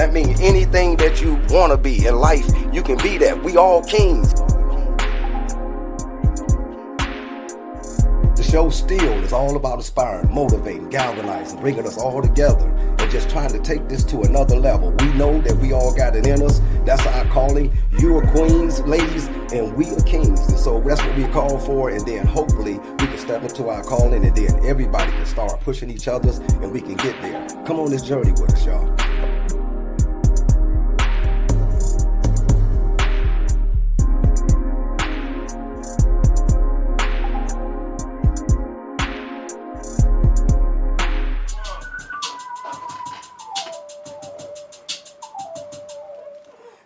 That means anything that you want to be in life, you can be that. We all kings. The show still is all about inspiring, motivating, galvanizing, bringing us all together, and just trying to take this to another level. We know that we all got it in us. That's our calling. You are queens, ladies, and we are kings. And so that's what we call for. And then hopefully we can step into our calling, and then everybody can start pushing each other, and we can get there. Come on this journey with us, y'all.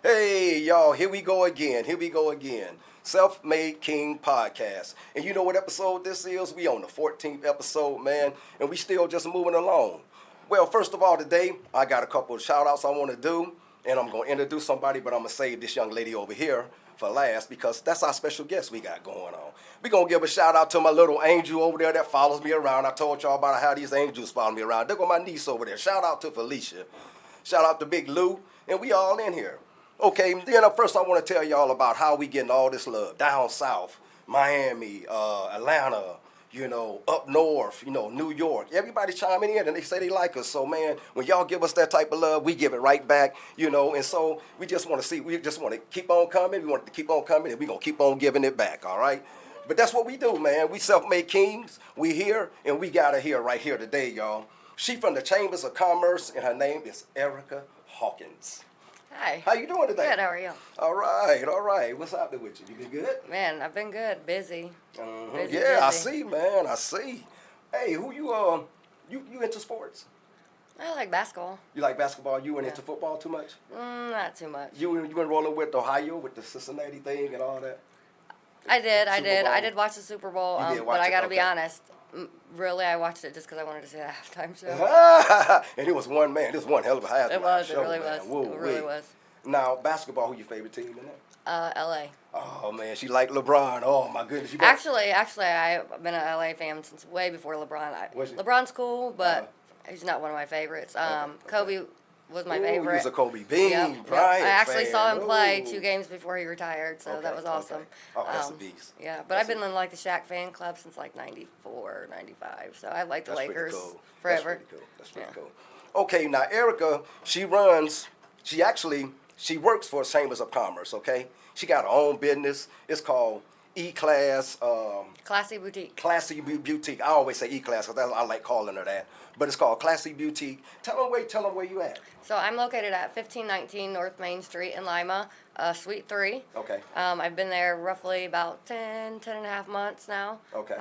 Hey, y'all, here we go again. Self-Made King Podcast. And you know what episode this is? We on the 14th episode, man, and we still just moving along. Well, first of all, today, I got a couple of shout-outs I want to do, and I'm going to introduce somebody, but I'm going to save this young lady over here for last because that's our special guest we got going on. We're going to give a shout-out to my little angel over there that follows me around. I told y'all about how these angels follow me around. Look at my niece over there. Shout-out to Felicia. Shout-out to Big Lou, and we all in here. Okay, then first I want to tell y'all about how we getting all this love down south, Miami, Atlanta, up north, New York. Everybody chiming in and they say they like us. So, man, when y'all give us that type of love, we give it right back, and so we just want to keep on coming. We want it to keep on coming, and we're going to keep on giving it back, all right? But that's what we do, man. We self-made kings. We here, and we got her here right here today, y'all. She from the Chambers of Commerce, and her name is Erica Hawkins. Hi. How you doing today? Good, how are you? All right. What's happening with you? You been good? Man, I've been good. Busy. Busy. I see, man. I see. Hey, who you into sports? I like basketball. You like basketball? You went into football too much? Not too much. You been rolling with Ohio with the Cincinnati thing and all that? I did. I did watch the Super Bowl, but I got to be honest. Really, I watched it just because I wanted to see the halftime show. And it was one man. This was one hell of a halftime It was. show, It really man. was. Whoa, it really was. Now, basketball, who your favorite team in that? LA. Oh, man. She like LeBron. Oh, my goodness. Actually, I've been an LA fan since way before LeBron. LeBron's cool, but he's not one of my favorites. Kobe was my favorite. He was a Kobe Bean, Yep. Bryant I actually fan. saw him play 2 games before he retired, so that was awesome. Okay. Oh, that's a beast. Yeah, but I've been in the Shaq fan club since 94, 95, so I like the Lakers forever. That's pretty cool. Okay, now Erica, she works for Chambers of Commerce, okay? She got her own business. It's called E-Class. Classy Boutique. Classy Boutique. I always say E-Class because I like calling her that. But it's called Classy Boutique. Tell them where you at. So I'm located at 1519 North Main Street in Lima, Suite 3. Okay. I've been there roughly about 10 and a half months now. Okay.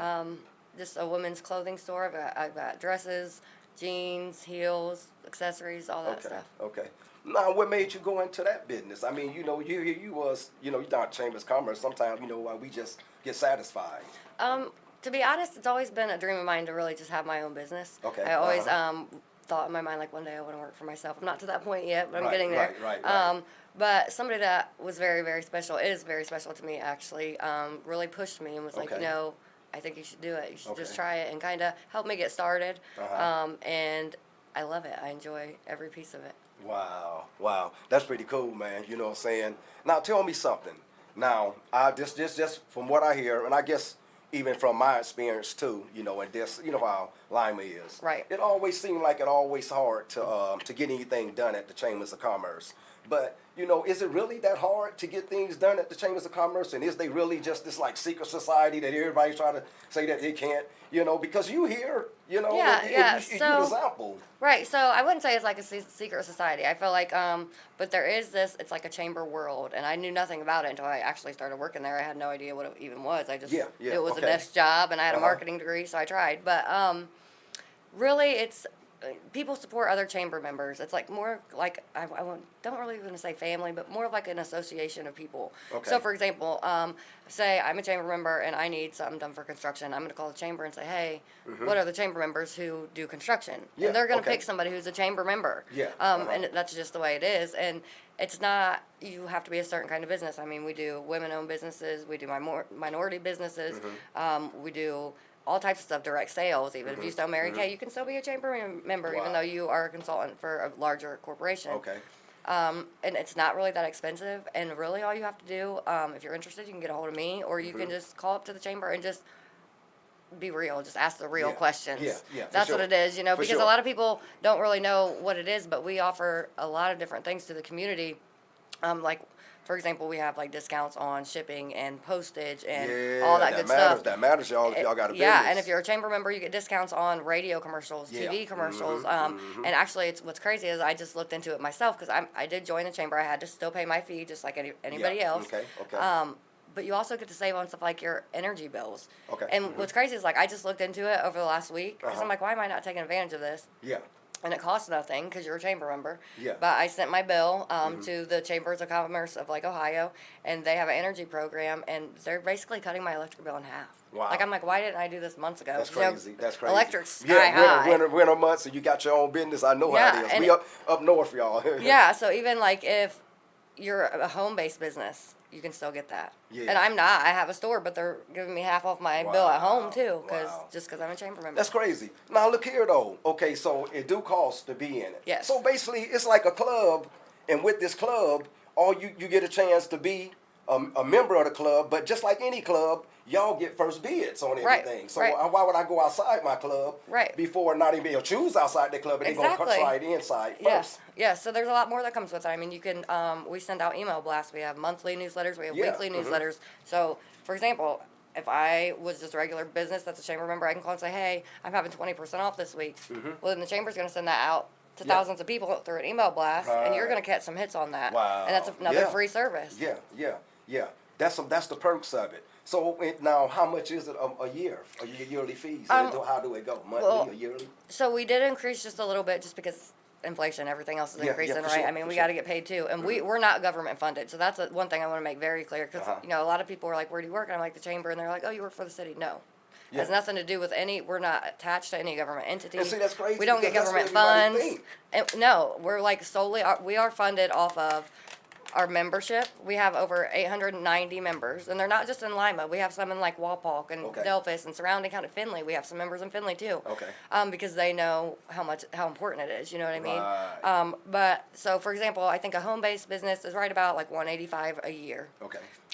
Just a women's clothing store. I've got dresses, jeans, heels, accessories, all that stuff. Okay. Now, what made you go into that business? I mean, you was, you're not Chambers of Commerce. Sometimes, we just get satisfied. To be honest, it's always been a dream of mine to really just have my own business. Okay. I always thought in my mind, like, one day I want to work for myself. I'm not to that point yet, but I'm getting there. Right. But somebody that was very, very special, is very special to me, actually, really pushed me and was like, I think you should do it. You should just try it, and kind of help me get started. And I love it. I enjoy every piece of it. Wow. That's pretty cool, man. You know what I'm saying? Now, tell me something. Now, just from what I hear, and I guess even from my experience too, and this, how Lima is. Right. It always seemed like it always hard to get anything done at the Chambers of Commerce. But, is it really that hard to get things done at the Chambers of Commerce? And is they really just this like secret society that everybody's trying to say that they can't, because you here, you example. Right, so I wouldn't say it's like a secret society. I feel like, but there is this, it's like a chamber world, and I knew nothing about it until I actually started working there. I had no idea what it even was. I just, it was a desk job, and I had a marketing degree, so I tried. But really, it's, people support other chamber members. It's like more like, don't really want to say family, but more like an association of people. Okay. So, for example, say I'm a chamber member and I need something done for construction. I'm going to call the chamber and say, hey, what are the chamber members who do construction? Yeah, and they're going to pick somebody who's a chamber member. Yeah. And that's just the way it is. And it's not, you have to be a certain kind of business. I mean, we do women-owned businesses. We do minority businesses. We do all types of stuff, direct sales. Even if you sell Mary Kay, you can still be a chamber member, even though you are a consultant for a larger corporation. Okay. And it's not really that expensive. And really, all you have to do, if you're interested, you can get a hold of me, or you can just call up to the chamber and just be real. Just ask the real questions. That's what it is, because a lot of people don't really know what it is, but we offer a lot of different things to the community. Like, for example, we have like discounts on shipping and postage and all that good stuff. That matters, y'all, if y'all got a business. Yeah, and if you're a chamber member, you get discounts on radio commercials, TV commercials. And actually, what's crazy is I just looked into it myself because I did join the chamber. I had to still pay my fee just like anybody else. Okay. But you also get to save on stuff like your energy bills. Okay. And what's crazy is like I just looked into it over the last week because I'm like, why am I not taking advantage of this? Yeah. And it costs nothing because you're a chamber member. Yeah. But I sent my bill to the Chambers of Commerce of like Ohio, and they have an energy program, and they're basically cutting my electric bill in half. Wow. Like I'm like, why didn't I do this months ago? That's crazy. That's crazy. Electric's sky high. Winter months, and you got your own business. I know how it is. We up north, y'all. Yeah. So even like if you're a home-based business, you can still get that. Yeah. And I'm not. I have a store, but they're giving me half off my bill at home too, just because I'm a chamber member. That's crazy. Now look here though. Okay, so it do cost to be in it. Yes. So basically, it's like a club, and with this club, you get a chance to be a member of the club. But just like any club, y'all get first bids on everything. So why would I go outside my club before not even be able to choose outside the club, and they're gonna try it inside first? Yeah, so there's a lot more that comes with it. I mean, you can, we send out email blasts. We have monthly newsletters. We have weekly newsletters. So, for example, if I was just a regular business that's a chamber member, I can call and say, hey, I'm having 20% off this week. Well, then the chamber's going to send that out to thousands of people through an email blast, and you're going to catch some hits on that. Wow. And that's another free service. Yeah. That's the perks of it. So now, how much is it a year? Your yearly fees? How do it go? Monthly or yearly? So we did increase just a little bit, just because inflation, everything else is increasing, right? Sure, I mean, we got to get paid too, and we're not government funded, so that's one thing I want to make very clear, because a lot of people are like, "Where do you work?" And I'm like, "The chamber," and they're like, "Oh, you work for the city?" No. It has nothing to do with we're not attached to any government entity. And see, that's crazy. We don't get government funds. No, we're like solely, we are funded off of our membership. We have over 890 members, and they're not just in Lima. We have some in like Walpock and Delphus and surrounding county Findlay. We have some members in Findlay too. Because they know how important it is. You know what I mean? Right. But so, for example, I think a home-based business is right about like $185 a year.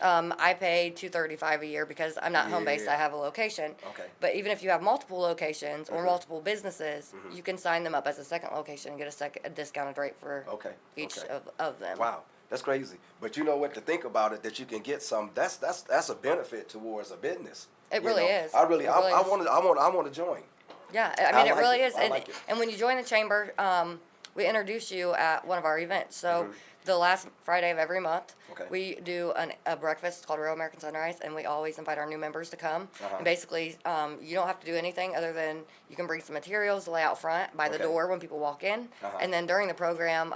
I pay $235 a year because I'm not home-based. I have a location. But even if you have multiple locations or multiple businesses, you can sign them up as a second location and get a discounted rate for each of them. Wow. That's crazy. But you know what, to think about it, that you can get some, that's a benefit towards a business. It really is. I want to join. Yeah, I mean, it really is. Like and when you join the chamber, we introduce you at one of our events. So the last Friday of every month, we do a breakfast called Real American Sunrise, and we always invite our new members to come. And basically, you don't have to do anything other than you can bring some materials to lay out front by the door when people walk in. And then during the program,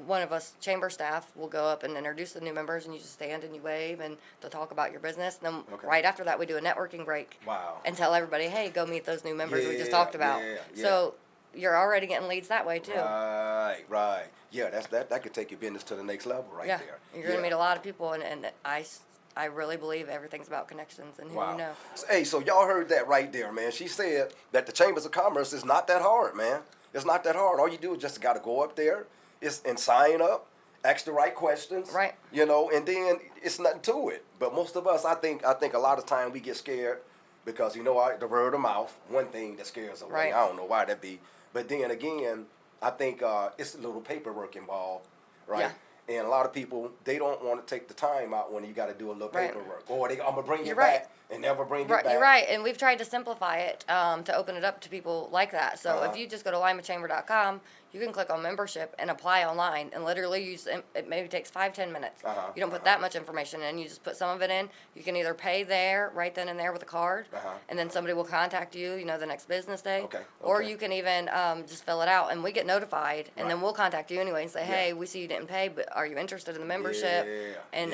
one of us chamber staff will go up and introduce the new members, and you just stand and you wave, and they'll talk about your business. And then right after that, we do a networking break. Wow. And tell everybody, hey, go meet those new members we just talked about. So you're already getting leads that way too. Right. Yeah, that could take your business to the next level there. You're gonna meet a lot of people, and I really believe everything's about connections and who you know. Hey, so y'all heard that right there, man. She said that the Chambers of Commerce is not that hard, man. It's not that hard. All you do is just got to go up there and sign up, ask the right questions, right? And then it's nothing to it. But most of us, I think a lot of time we get scared because the word of mouth, one thing that scares away. Right. I don't know why that be. But then again, I think it's a little paperwork involved, right? Yeah. And a lot of people, they don't want to take the time out when you got to do a little paperwork. Or I'm going to bring you right. back and never bring you back. You're right. And we've tried to simplify it to open it up to people like that. So if you just go to limachamber.com, you can click on membership and apply online. And literally, it maybe takes 5-10 minutes. You don't put that much information in. You just put some of it in. You can either pay there, right then and there with a card, and then somebody will contact you, the next business day. Or you can even just fill it out, and we get notified, and then we'll contact you anyway and say, hey, we see you didn't pay, but are you interested in the membership? And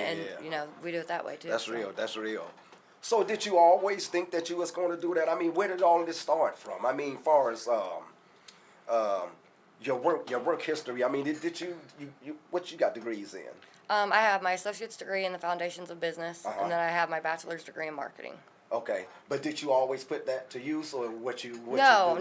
we do it that way too. That's real. That's real. So did you always think that you was going to do that? I mean, where did all of this start from? I mean, far as your work history. I mean, did you what you got degrees in? I have my associate's degree in the foundations of business, and then I have my bachelor's degree in marketing. Okay, but did you always put that to use, or what you? No.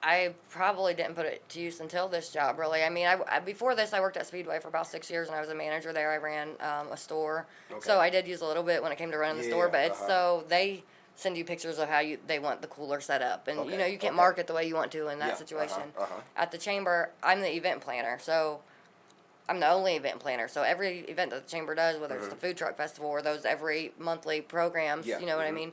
I probably didn't put it to use until this job, really. I mean, before this, I worked at Speedway for about 6 years, and I was a manager there. I ran a store, so I did use a little bit when it came to running the store. But it's so they send you pictures of how they want the cooler set up, and you can't market the way you want to in that situation. At the chamber, I'm the event planner, so I'm the only event planner. So every event that the chamber does, whether it's the food truck festival or those every monthly programs, you know what I mean.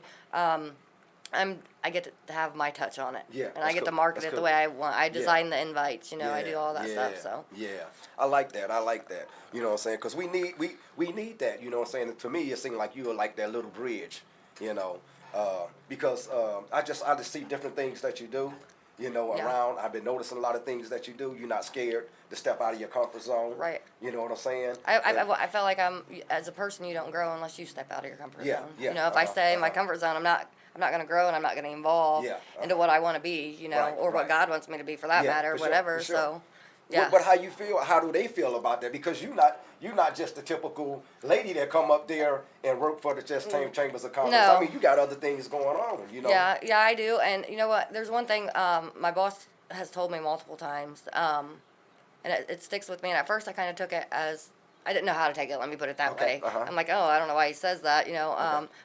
I get to have my touch on it, and I get to market it the way I want. I design the invites, I do all that stuff. So I like that. You know what I'm saying? Because we need that. You know what I'm saying? To me, it seems like you are like that little bridge. Because I just see different things that you do. Around. I've been noticing a lot of things that you do. You're not scared to step out of your comfort zone. Right. You know what I'm saying? I feel like as a person, you don't grow unless you step out of your comfort zone. If I stay in my comfort zone, I'm not going to grow, and I'm not going to evolve into what I want to be, or what God wants me to be for that matter, whatever. Sure. So, But how you feel? How do they feel about that? Because you're not just the typical lady that come up there and work for the Chambers of Commerce. No. I mean, you got other things going on. Yeah, I do. And you know what? There's one thing my boss has told me multiple times, and it sticks with me. And at first, I kind of took it as I didn't know how to take it. Let me put it that way. I'm like, I don't know why he says that,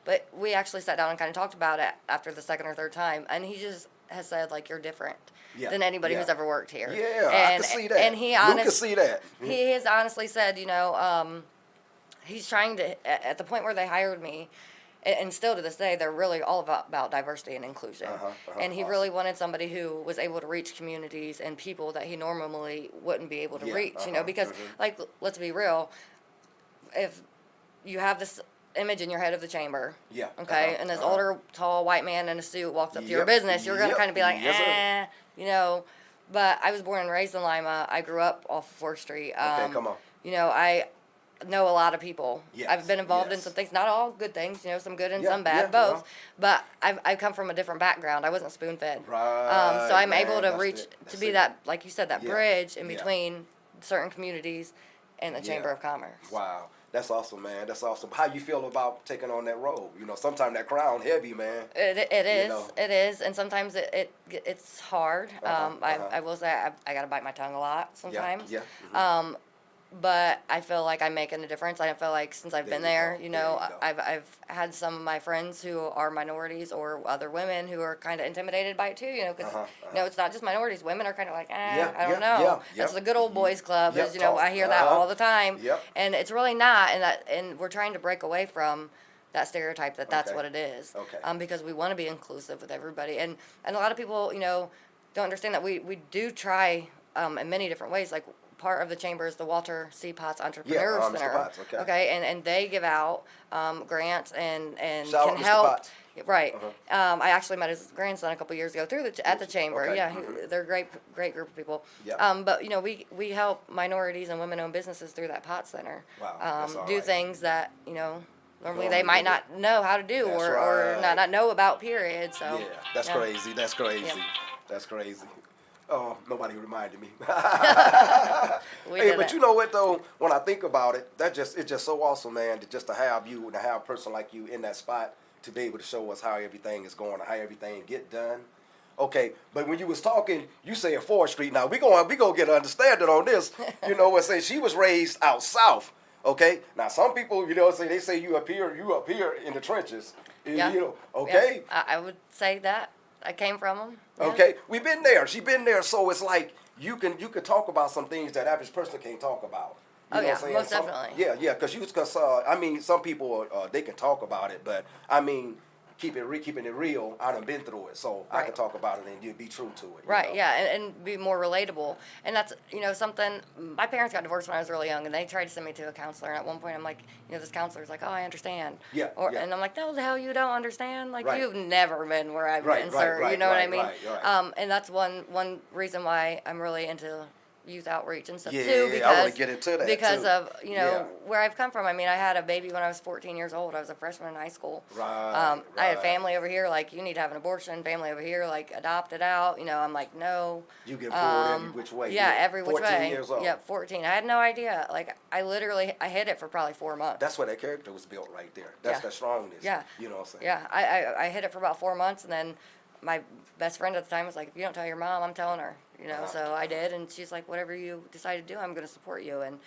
But we actually sat down and kind of talked about it after the second or third time, and he just has said, like, you're different than anybody who's ever worked here. Yeah, I can see that. And he can see that. He has honestly said, he's trying to, at the point where they hired me, and still to this day, they're really all about diversity and inclusion. And he really wanted somebody who was able to reach communities and people that he normally wouldn't be able to reach, because, like, let's be real, if you have this image in your head of the chamber, and this older, tall, white man in a suit walks up to your business, you're going to kind of be like, But I was born and raised in Lima. I grew up off of 4th Street. Come on. I know a lot of people. I've been involved in some things, not all good things, some good and some bad, both. But I come from a different background. I wasn't spoon-fed. Right. So I'm able to reach, to be that, like you said, that bridge in between certain communities and the Chamber of Commerce. Wow. That's awesome, man. That's awesome. How you feel about taking on that role? Sometimes that crown heavy, man. It is. It is. And sometimes it's hard. I will say I got to bite my tongue a lot sometimes. But I feel like I'm making a difference. I feel like since I've been there, I've had some of my friends who are minorities or other women who are kind of intimidated by it too, because it's not just minorities. Women are kind of like, I don't know. It's the good old boys club. Is, I hear that all the time, and it's really not. And we're trying to break away from that stereotype that's what it is. Because we want to be inclusive with everybody, and a lot of people, don't understand that we do try in many different ways, like. Part of the chamber is the Walter C. Potts Entrepreneur Center. Mr. Potts, and they give out grants and Shout can out Mr. help. Potts. Right. I actually met his grandson a couple years ago at the chamber. They're a great group of people. But we help minorities and women-owned businesses through that Potts Center. Wow. Do things that normally they might not know how to do or not know about. Period. So that's crazy. That's crazy. That's crazy. Oh, nobody reminded me. Hey, but you know what though? When I think about it, it's just so awesome, man. To have a person like you in that spot to be able to show us how everything is going, how everything get done. Okay, but when you was talking, you said 4th Street. Now we gonna get an understanding on this. Say she was raised out south. Okay, now some people, they say you up here in the trenches. Okay. Yeah, I would say that. I came from them. Yeah. Okay, we've been there. She been there, so it's like you can talk about some things that average person can't talk about. You know what I'm saying? Most definitely. Yeah, because I mean, some people they can talk about it, but I mean, keeping it real. I done been through it, so I can talk about it and you be true to it. Right. Yeah, and be more relatable. And that's something. My parents got divorced when I was really young, and they tried to send me to a counselor. And at one point, I'm like, this counselor's like, oh, I understand. And I'm like, no, the hell you don't understand. Like you've never been where I've been, sir. You know what I mean? Right. And that's one reason why I'm really into youth outreach and stuff too, because I want to get into that because of where I've come from. I mean, I had a baby when I was 14 years old. I was a freshman in high school. I had family over here like you need to have an abortion. Family over here like adopt it out. I'm like no. You get pulled every which way. Yeah, every which way. 14 years old. Yeah, 14. I had no idea. Like I hid it for probably 4 months. That's where that character was built right there. That's the strongness. Yeah. You know what I'm saying? Yeah, I hid it for about 4 months, and then my best friend at the time was like, if you don't tell your mom, I'm telling her. So I did, and she's like, whatever you decide to do, I'm going to support you, and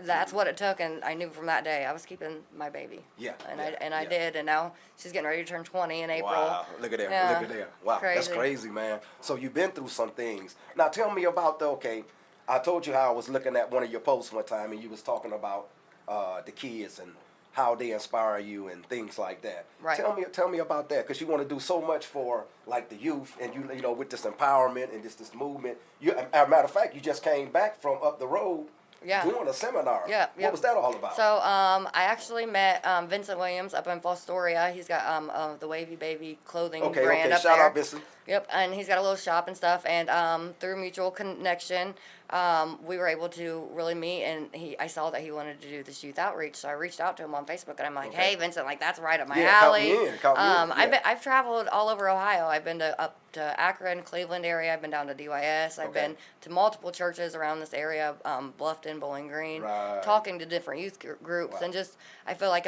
that's what it took. And I knew from that day I was keeping my baby. I did, and now she's getting ready to turn 20 in April. Wow, look at there, look at there. Wow, that's crazy, man. So you've been through some things. Now tell me about I told you how I was looking at one of your posts one time, and you was talking about the kids and how they inspire you and things like that. Right. Tell me about that, because you want to do so much for like the youth, and you know, with this empowerment and this movement. As a matter of fact, you just came back from up the road doing a seminar. What was that all about? So I actually met Vincent Williams up in Fostoria. He's got the Wavy Baby clothing brand up there. Shout out, Vincent. Yep, and he's got a little shop and stuff. And through mutual connection, we were able to really meet. And I saw that he wanted to do this youth outreach, so I reached out to him on Facebook, and I'm like, hey, Vincent, like that's right up my alley. Count me in. I've traveled all over Ohio. I've been up to Akron, Cleveland area. I've been down to DYS. I've been to multiple churches around this area, Bluffton, Bowling Green, talking to different youth groups, and just I feel like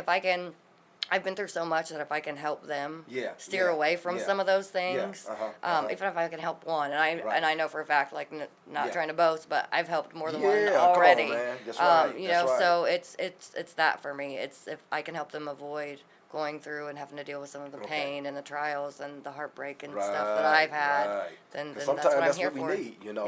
I've been through so much that if I can help them steer away from some of those things, even if I can help one, and I know for a fact, like not trying to boast, but I've helped more than one already. Come on, man. That's right. So it's that for me. It's if I can help them avoid going through and having to deal with some of the pain and the trials and the heartbreak and stuff that I've had, then that's what I'm here for. Sometimes that's what we need. You know,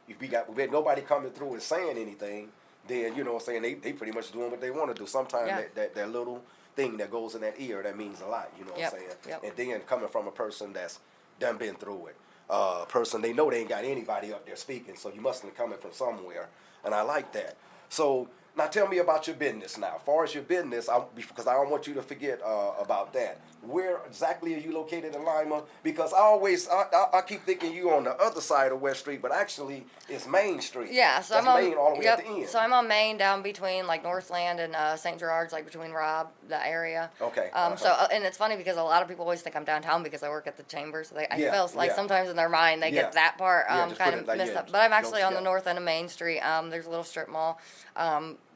if we had nobody coming through and saying anything, then, you know what I'm saying, they pretty much doing what they want to do. Sometimes that little thing that goes in that ear, that means a lot, you know what I'm saying? And then coming from a person that's done been through it, person, they know they ain't got anybody up there speaking, so you must be coming from somewhere, and I like that. So now tell me about your business now. As far as your business, because I don't want you to forget about that. Where exactly are you located in Lima? Because I keep thinking you on the other side of West Street, but actually it's Main Street. Yeah, so that's I'm on Main all the way at the end. So I'm on Main down between like Northland and St. Gerard's, like between Robb, that area. Okay. So and it's funny because a lot of people always think I'm downtown because I work at the Chambers. I feel like sometimes in their mind they get that part kind of messed up. But I'm actually on the north end of Main Street. There's a little strip mall.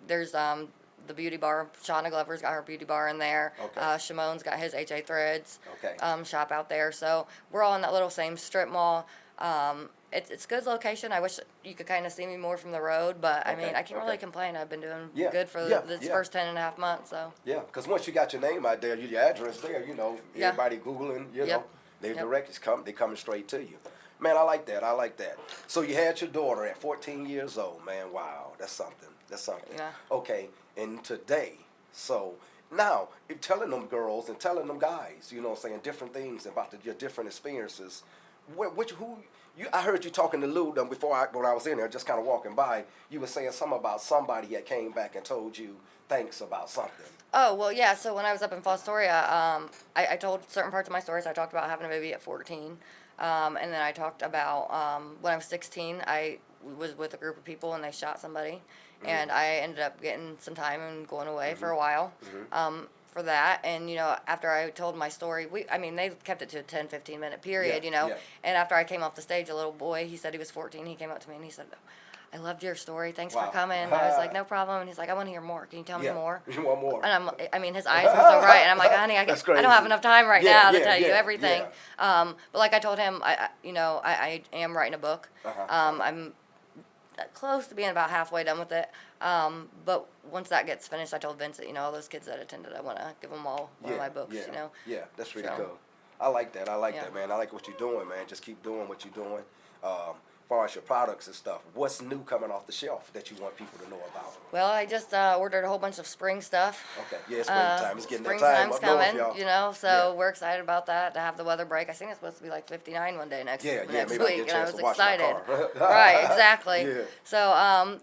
There's the beauty bar. Shauna Glover's got her beauty bar in there. Shimon's got his HA Threads shop out there. So we're all in that little same strip mall. It's a good location. I wish you could kind of see me more from the road, but I mean, I can't really complain. I've been doing good for this first 10.5 months. So because once you got your name out there, your address there, you know, everybody Googling, you know, they they coming straight to you. Man, I like that. I like that. So you had your daughter at 14 years old, man. Wow, that's something. That's something. Yeah. Okay, and today, so now, if telling them girls and telling them guys, you know what I'm saying, different things about your different experiences, I heard you talking to Lou before when I was in there, just kind of walking by, you were saying something about somebody that came back and told you thanks about something. Oh, well, yeah, so when I was up in Fostoria, I told certain parts of my stories. I talked about having a baby at 14, and then I talked about when I was 16, I was with a group of people and they shot somebody. And I ended up getting some time and going away for a while for that. And, you know, after I told my story, they kept it to a 10, 15-minute period, you know. And after I came off the stage, a little boy, he said he was 14, he came up to me and he said, I loved your story. Thanks for coming. And I was like, no problem. And he's like, I want to hear more. Can you tell me more? You want more? And his eyes were so bright. And I'm like, honey, I don't have enough time right now to tell you everything. But like I told him, I am writing a book. I'm close to being about halfway done with it. But once that gets finished, I told Vincent, you know, all those kids that attended, I want to give them all one of my books, you know. Yeah, that's really cool. I like that. I like that, man. I like what you're doing, man. Just keep doing what you're doing. As far as your products and stuff, what's new coming off the shelf that you want people to know about? Well, I just ordered a whole bunch of spring stuff. Okay, yeah, springtime. It's getting that time. Springtime's coming, you know, so we're excited about that, to have the weather break. I think it's supposed to be like 59 one day next week, and I was excited. Right, exactly. So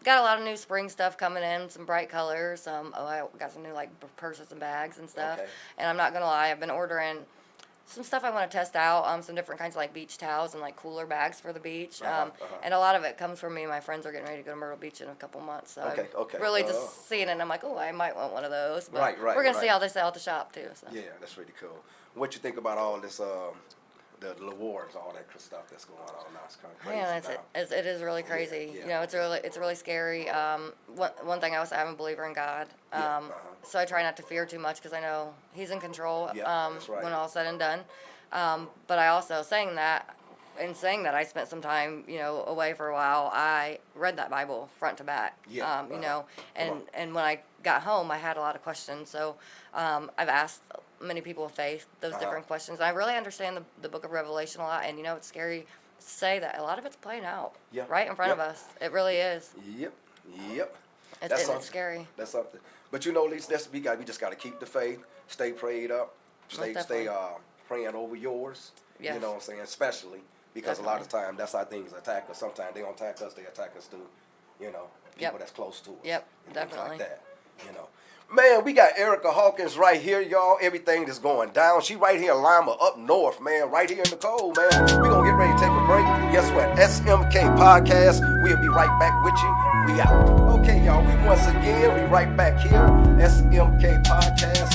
got a lot of new spring stuff coming in, some bright colors. I got some new like purses and bags and stuff. And I'm not going to lie, I've been ordering some stuff I want to test out, some different kinds of like beach towels and like cooler bags for the beach. And a lot of it comes from me and my friends are getting ready to go to Myrtle Beach in a couple months. So I'm really just seeing it and I'm like, oh, I might want one of those. But we're going to see how they sell at the shop too. So. Yeah, that's really cool. What you think about all this, the awards, all that stuff that's going on now? It's kind of crazy. Man, it is really crazy. You know, it's really scary. One thing I'm a believer in God. So I try not to fear too much because I know He's in control when all's said and done. But I also saying that, I spent some time, away for a while. I read that Bible front to back. Yeah. And when I got home, I had a lot of questions. So I've asked many people of faith those different questions. I really understand the Book of Revelation a lot, and it's scary to say that a lot of it's playing out right in front of us. It really is. Yep. It's scary. That's something. But at least we just got to keep the faith, stay prayed up, stay praying over yours. Yes. You know what I'm saying? Especially because a lot of times that's how things attack us. Sometimes they don't attack us; they attack us through, people that's close to us. Yep, definitely. Like that, Man, we got Erica Hawkins right here, y'all. Everything that's going down. She right here in Lima, up north, man. Right here in the cold, man. We're going to get ready to take a break. Guess what? S.M.K. Podcast. We'll be right back with you. We out. Okay, y'all. We right back here. S.M.K. Podcast.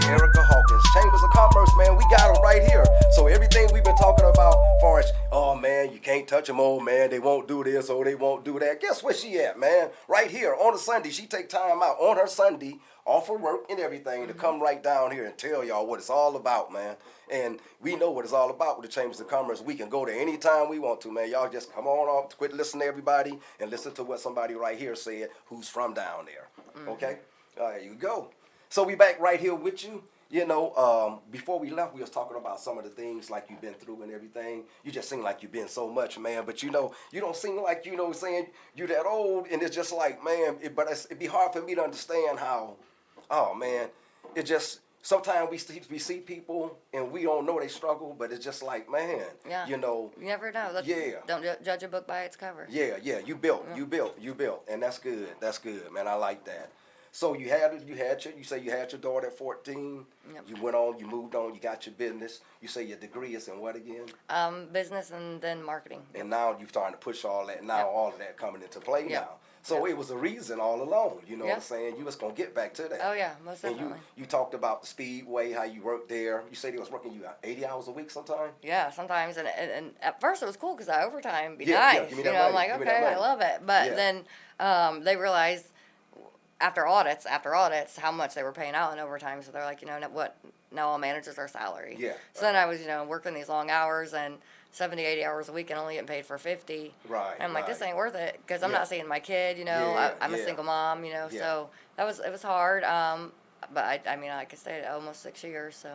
Erica Hawkins. Chambers of Commerce, man. We got them right here. So everything we've been talking about, far as, oh, man, you can't touch them, oh, man. They won't do this or they won't do that. Guess where she at, man? Right here on a Sunday. She take time out on her Sunday, off of work and everything, to come right down here and tell y'all what it's all about, man. And we know what it's all about with the Chambers of Commerce. We can go there anytime we want to, man. Y'all just come on off, quit listening to everybody, and listen to what somebody right here said who's from down there. Okay? There you go. So we back right here with you. Before we left, we was talking about some of the things like you've been through and everything. You just seem like you've been so much, man. But you don't seem like, saying you're that old. And it's just like, man, it'd be hard for me to understand how, oh, man, it just, sometimes we see people and we don't know they struggle, but it's just like, man, you never know. Don't judge a book by its cover. Yeah, you built, and that's good, man. I like that. So you say you had your daughter at 14. Yep. You went on, you moved on, you got your business. You say your degree is in what again? Business and then marketing. And now you're starting to push all that. Now all of that coming into play now. So it was a reason all along, what I'm saying? You was going to get back to that. Oh, yeah, most definitely. And you talked about the Speedway, how you worked there. You said he was working 80 hours a week sometimes? Yeah, sometimes. And at first it was cool because the overtime be nice. Yeah, give me that money. I'm like, okay, I love it. But then they realized after audits, how much they were paying out in overtime. So they're like, what? Now all managers are salary. Yeah. So then I was, working these long hours and 70, 80 hours a week and only getting paid for 50. Right. And I'm like, this ain't worth it because I'm not seeing my kid, I'm a single mom, so it was hard. But I could stay almost 6 years, so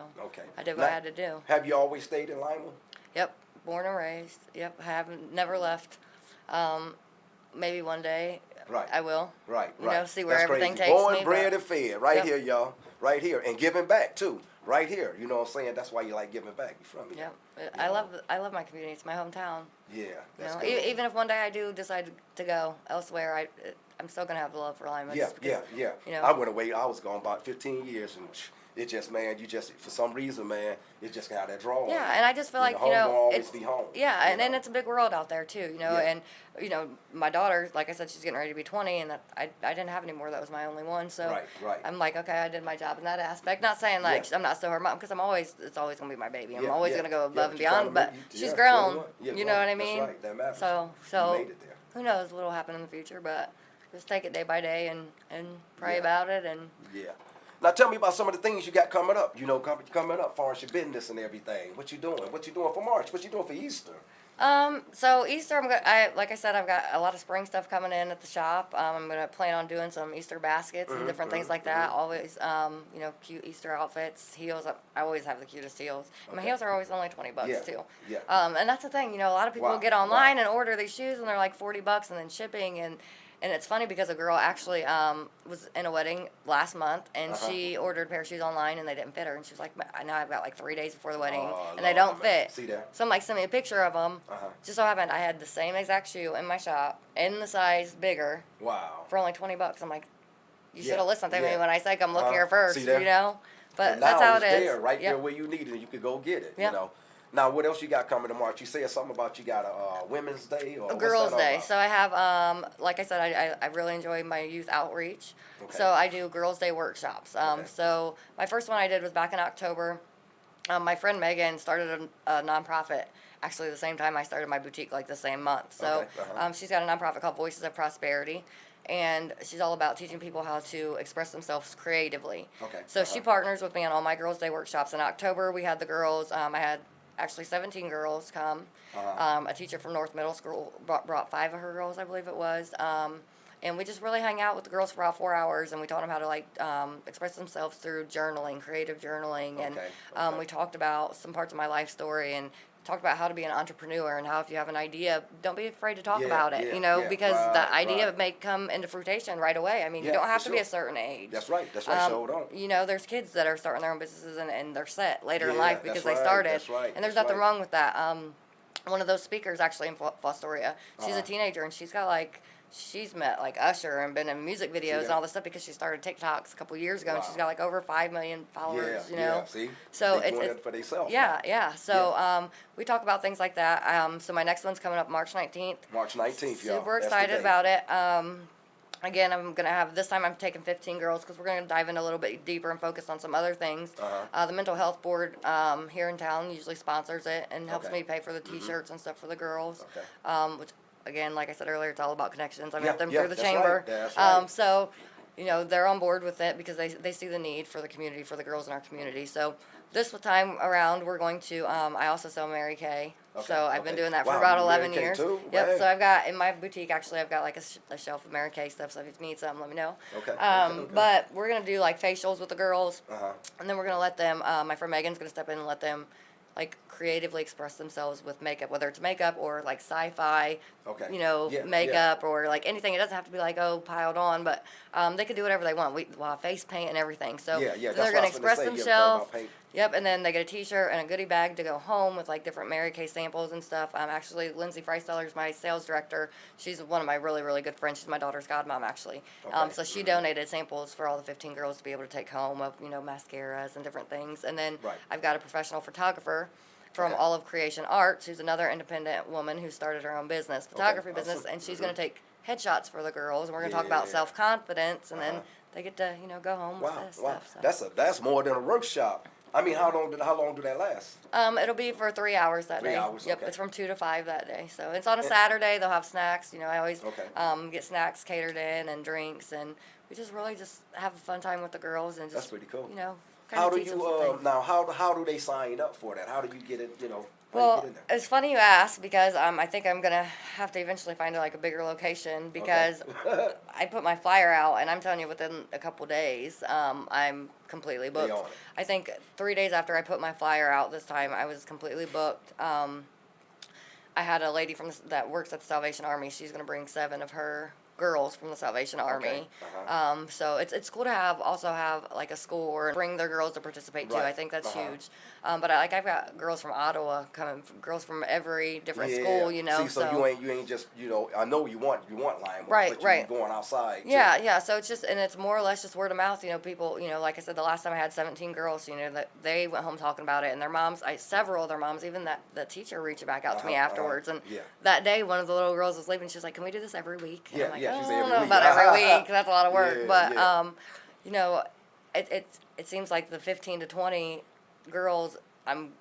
I did what I had to do. Have you always stayed in Lima? Yep. Born and raised. Yep. I haven't, never left. Maybe one day. Right. I will. Right. See where everything takes me. Born, bred, and fed. Right here, y'all. Right here. And giving back, too. Right here. You know what I'm saying? That's why you like giving back. You from here. Yeah. I love my community. It's my hometown. Yeah. That's good. Even if one day I do decide to go elsewhere, I'm still going to have love for Lima. Yeah. I went away. I was gone about 15 years, and it just, man, for some reason, man, it just got that draw. Yeah, and I just feel like, home will always be home. Yeah, and it's a big world out there, too, and, my daughter, like I said, she's getting ready to be 20, and I didn't have any more. That was my only one, so right. I'm like, okay, I did my job in that aspect. Not saying, like, I'm not still her mom, because it's always going to be my baby. I'm always going to go above and beyond, but she's grown, you know what I mean? That's right, that matters. So you made it there. Who knows what will happen in the future, but just take it day by day and pray about it. And Now tell me about some of the things you got coming up. Coming up, as far as your business and everything. What you doing? What you doing for March? What you doing for Easter? So Easter, like I said, I've got a lot of spring stuff coming in at the shop. I'm gonna plan on doing some Easter baskets and different things like that. Always, cute Easter outfits, heels. I always have the cutest heels. Okay. My heels are always only $20 too. Yeah. And that's the thing. A lot of people get online and order these shoes, and they're like $40, and then shipping And it's funny because a girl actually was in a wedding last month, and she ordered a pair of shoes online, and they didn't fit her. And she was like, now I've got like 3 days before the wedding, and they don't fit. See that? So I'm like, send me a picture of them. Just so happened I had the same exact shoe in my shop, in the size bigger. Wow. For only $20. I'm like, you should have listened to me when I said come look here first, See there? But that's how it is. There, right there where you need it, and you could go get it, Now, what else you got coming to March? You said something about you got a Women's Day or a Girls' Day. So I have, like I said, I really enjoy my youth outreach. Okay. So I do Girls' Day workshops. So my first one I did was back in October. My friend Megan started a nonprofit actually the same time I started my boutique, like the same month. So she's got a nonprofit called Voices of Prosperity. And she's all about teaching people how to express themselves creatively. Okay. So she partners with me on all my Girls' Day workshops. In October, we had the girls. I had actually 17 girls come. A teacher from North Middle School brought 5 of her girls, I believe it was. And we just really hang out with the girls for about 4 hours, and we taught them how to like express themselves through journaling, creative journaling, and we talked about some parts of my life story and talked about how to be an entrepreneur and how if you have an idea, don't be afraid to talk about it, because the idea may come into fruition right away. I mean, you don't have to be a certain age. That's right. So don't. There's kids that are starting their own businesses and they're set later in life because they started. That's right. And there's nothing wrong with that. One of those speakers actually in Fostoria, she's a teenager and she's met like Usher and been in music videos and all this stuff because she started TikToks a couple years ago and she's got like over 5 million followers. See, so it's doing it for themselves. So we talk about things like that. So my next one's coming up March 19th. March 19th, y'all. Super excited about it. Again, I'm gonna have this time. I'm taking 15 girls because we're gonna dive in a little bit deeper and focus on some other things. The mental health board here in town usually sponsors it and helps me pay for the T-shirts and stuff for the girls. Which again, like I said earlier, it's all about connections. I met them through the chamber. So, they're on board with it because they see the need for the community, for the girls in our community. So this time around, we're going to, I also sell Mary Kay. So I've been doing that for about 11 years. Too? Yep. Wow. So I've got, in my boutique, actually, I've got like a shelf of Mary Kay stuff. So if you need some, let me know. But we're going to do like facials with the girls. And then we're going to let them, my friend Megan's going to step in and let them like creatively express themselves with makeup, whether it's makeup or like sci-fi, makeup or like anything. It doesn't have to be like piled on, but they can do whatever they want. We'll have face paint and everything. So they're going to express themselves. Yep, and then they get a T-shirt and a goodie bag to go home with like different Mary Kay samples and stuff. Actually, Lindsay Freisteller, my sales director. She's one of my really, really good friends. She's my daughter's godmom, actually. So she donated samples for all the 15 girls to be able to take home of mascaras and different things. And then I've got a professional photographer from All of Creation Arts, who's another independent woman who started her own business, photography business, and she's going to take headshots for the girls. And we're going to talk about self-confidence, and then they get to go home with this stuff. So. That's more than a workshop. I mean, how long do that last? It'll be for 3 hours that day. 3 hours. Yep, it's from 2 to 5 that day. So it's on a Saturday. They'll have snacks. I always get snacks catered in and drinks, and we just really just have a fun time with the girls and just. That's pretty cool. How do you now? How do they sign up for that? How do you get it? Well, it's funny you ask because I think I'm gonna have to eventually find like a bigger location because I put my flyer out and I'm telling you within a couple days I'm completely booked. I think 3 days after I put my flyer out this time I was completely booked. I had a lady that works at the Salvation Army. She's gonna bring 7 of her girls from the Salvation Army. So it's cool to also have like a school or bring their girls to participate too. I think that's huge. But I've got girls from Ottawa coming, girls from every different school. See, so you ain't just I know you want line work, but you're going outside. Yeah. So it's just it's more or less just word of mouth. People, like I said, the last time I had 17 girls. That they went home talking about it, and their moms, several of their moms, even the teacher reached back out to me afterwards. And that day, one of the little girls was leaving. She's like, "Can we do this every week?" And I'm like, I don't know about every week. That's a lot of work. It seems like the 15 to 20 girls, I'm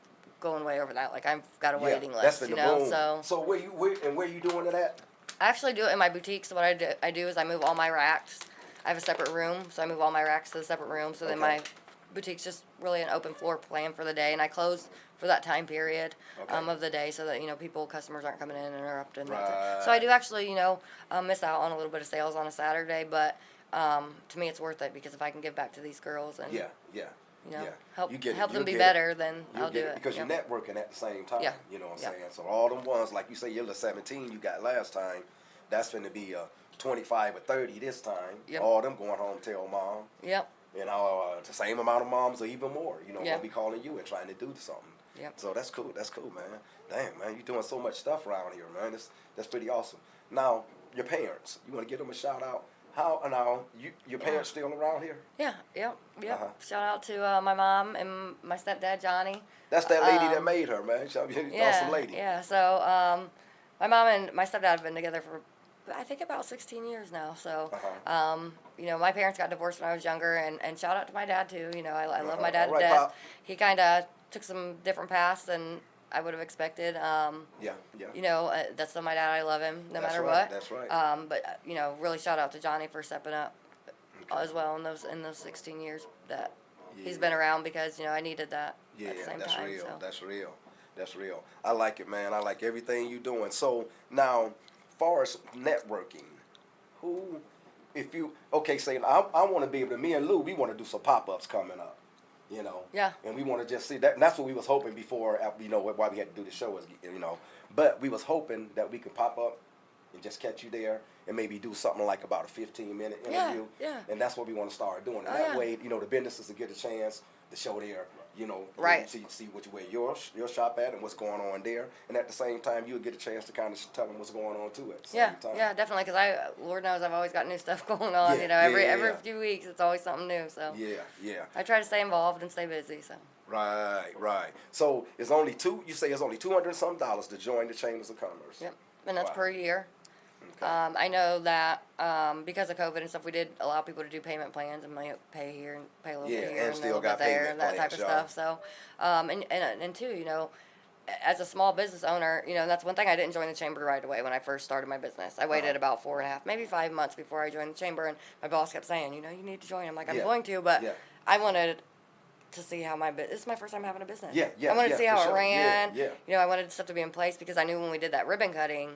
going way over that. Like I've got a waiting list. That's been the boom. So where you doing it at? I actually do it in my boutique. So what I do is I move all my racks. I have a separate room, so I move all my racks to the separate room. So then my boutique's just really an open floor plan for the day, and I close for that time period of the day so that customers aren't coming in and interrupting. So I do actually miss out on a little bit of sales on a Saturday, but to me it's worth it because if I can give back to these girls and help them be better, then I'll do it. Because you're networking at the same time. You know what I'm saying? So all them ones, like you say, you're the 17 you got last time, that's going to be 25 or 30 this time. All them going home tell mom. The same amount of moms or even more, will be calling you and trying to do something. So that's cool, man. Damn, man, you're doing so much stuff around here, man. That's pretty awesome. Now, your parents, you want to give them a shout out? Your parents still around here? Yep. Shout out to my mom and my stepdad, Johnny. That's that lady that made her, man. She's an awesome lady. So my mom and my stepdad have been together for, I think, about 16 years now. So, my parents got divorced when I was younger, and shout out to my dad, too. I love my dad to death. Pop. He kind of took some different paths than I would have expected. That's still my dad. I love him no matter what. That's right. But really shout out to Johnny for stepping up as well in those 16 years that he's been around because I needed that at the same time. That's real. That's real. I like it, man. I like everything you're doing. So now, far as networking, who, if you, okay, say, I want to be able to, me and Lou, we want to do some pop-ups coming up, you know. Yeah. And we want to just see that, and that's what we was hoping before, you know, why we had to do the show was, you know. But we was hoping that we could pop up and just catch you there and maybe do something like about a 15-minute interview. Yeah. And that's what we want to start doing. And that way, you know, the businesses will get a chance to show their, you know, right. see which way your shop at and what's going on there. And at the same time, you'll get a chance to kind of tell them what's going on too at the same time. Yeah, definitely. Because Lord knows I've always got new stuff going on. You know, every few weeks it's always something new. So yeah. I try to stay involved and stay busy. So. Right. So it's only you say it's only $200 and some to join the Chambers of Commerce. Yep, and that's per year. Okay. I know that because of COVID and stuff, we did allow people to do payment plans and pay here and pay a little bit here and a little bit there and that type of stuff. So, and too, you know, as a small business owner, you know, that's one thing I didn't join the chamber right away when I first started my business. I waited about 4.5, maybe 5 months before I joined the chamber, and my boss kept saying, you know, you need to join. I'm like, I'm going to, but I wanted to see how this is my first time having a business. I wanted to see how it ran. You know, I wanted stuff to be in place because I knew when we did that ribbon cutting,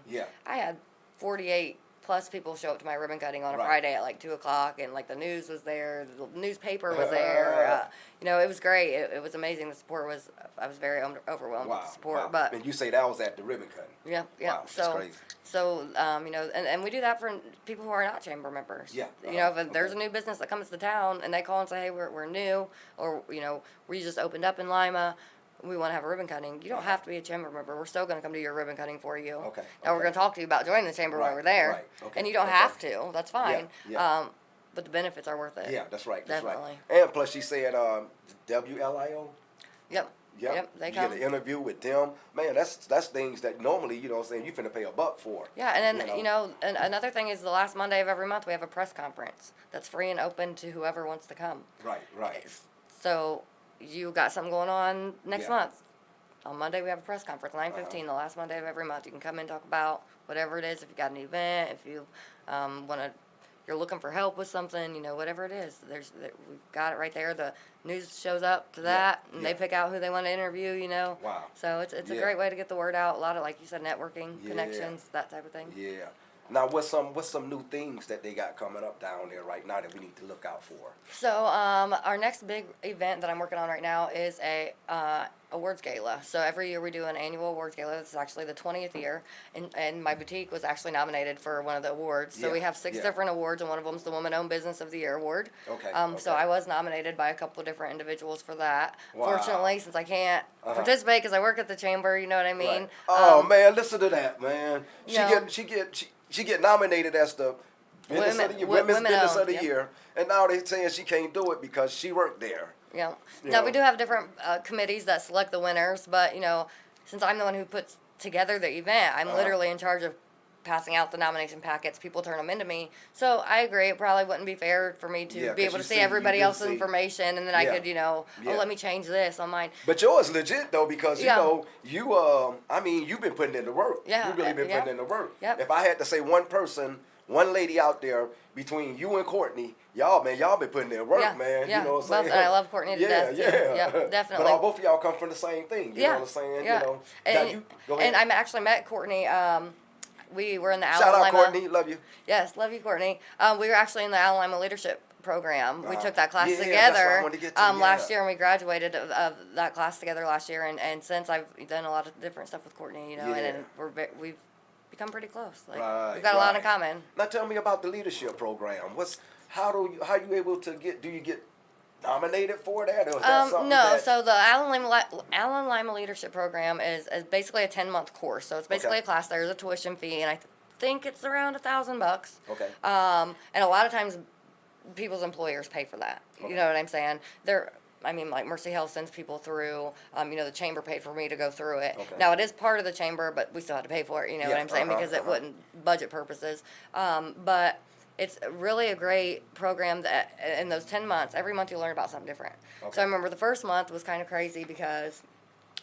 I had 48 plus people show up to my ribbon cutting on a Friday at like 2:00, and like the news was there, the newspaper was there. You know, it was great. It was amazing. The support was, I was very overwhelmed with the support. But and you say that was at the ribbon cutting. Yeah. Wow, that's crazy. So you know, and we do that for people who are not chamber members. You know, if there's a new business that comes to town and they call and say, hey, we're new, or you know, we just opened up in Lima, we want to have a ribbon cutting. You don't have to be a chamber member. We're still going to come do your ribbon cutting for you. Now we're going to talk to you about joining the chamber when we're there. And you don't have to. That's fine. But the benefits are worth it. Yeah, that's right. Definitely. And plus, she said WLIO. Yep. They come. You get an interview with them. Man, that's things that normally, you know what I'm saying, you finna pay $1 for. Yeah, and then, you know, and another thing is the last Monday of every month we have a press conference that's free and open to whoever wants to come. Right. So you got something going on next month. On Monday we have a press conference, 9:15, the last Monday of every month. You can come in and talk about whatever it is. If you got an event, if you you're looking for help with something, you know, whatever it is. We've got it right there. The news shows up to that, and they pick out who they want to interview. You know. Wow. So it's a great way to get the word out. A lot of, like you said, networking, connections, that type of thing. Yeah. Now, what's some new things that they got coming up down there right now that we need to look out for? So our next big event that I'm working on right now is a awards gala. So every year we do an annual awards gala. This is actually the 20th year, and my boutique was actually nominated for one of the awards. So we have 6 different awards, and one of them is the Woman-Owned Business of the Year award. So I was nominated by a couple of different individuals for that. Fortunately, since I can't participate because I work at the chamber, you know what I mean? Oh man, listen to that, man. She get nominated as the Women's Business of the Year, and now they're saying she can't do it because she worked there. Yeah. Now we do have different committees that select the winners, but you know, since I'm the one who puts together the event, I'm literally in charge of passing out the nomination packets. People turn them into me. So I agree. It probably wouldn't be fair for me to be able to see everybody else's information, and then I could, you know, let me change this on mine. But yours legit though, because you know, I mean, you've been putting in the work. Yeah. You've really been putting in the work. Yep. If I had to say one lady out there between you and Courtney, y'all been putting in work, man. Yeah. You know what I'm saying? And I love Courtney to death. Yeah, definitely. But both of y'all come from the same thing. You know what I'm saying? Yeah. You know. Go ahead. And I actually met Courtney. We were in the Shout out Courtney, love you. Yes, love you, Courtney. We were actually in the Allen Lima Leadership Program. We took that class together that's what I wanted to get to, last year, and we graduated of that class together last year. And since I've done a lot of different stuff with Courtney, you know, and we've become pretty close. Like we've got a lot in common. Now tell me about the leadership program. How you able to do you get nominated for that, or is that something no, so the Allen Lima Leadership Program is basically a 10-month course. So it's basically a class. There's a tuition fee, and I think it's around $1,000. Okay. And a lot of times, people's employers pay for that. You know what I'm saying? I mean, like Mercy Health sends people through. You know, the chamber paid for me to go through it. Now it is part of the chamber, but we still had to pay for it. You know what I'm saying? Because it wouldn't budget purposes. But it's really a great program that in those 10 months, every month you learn about something different. So I remember the first month was kind of crazy because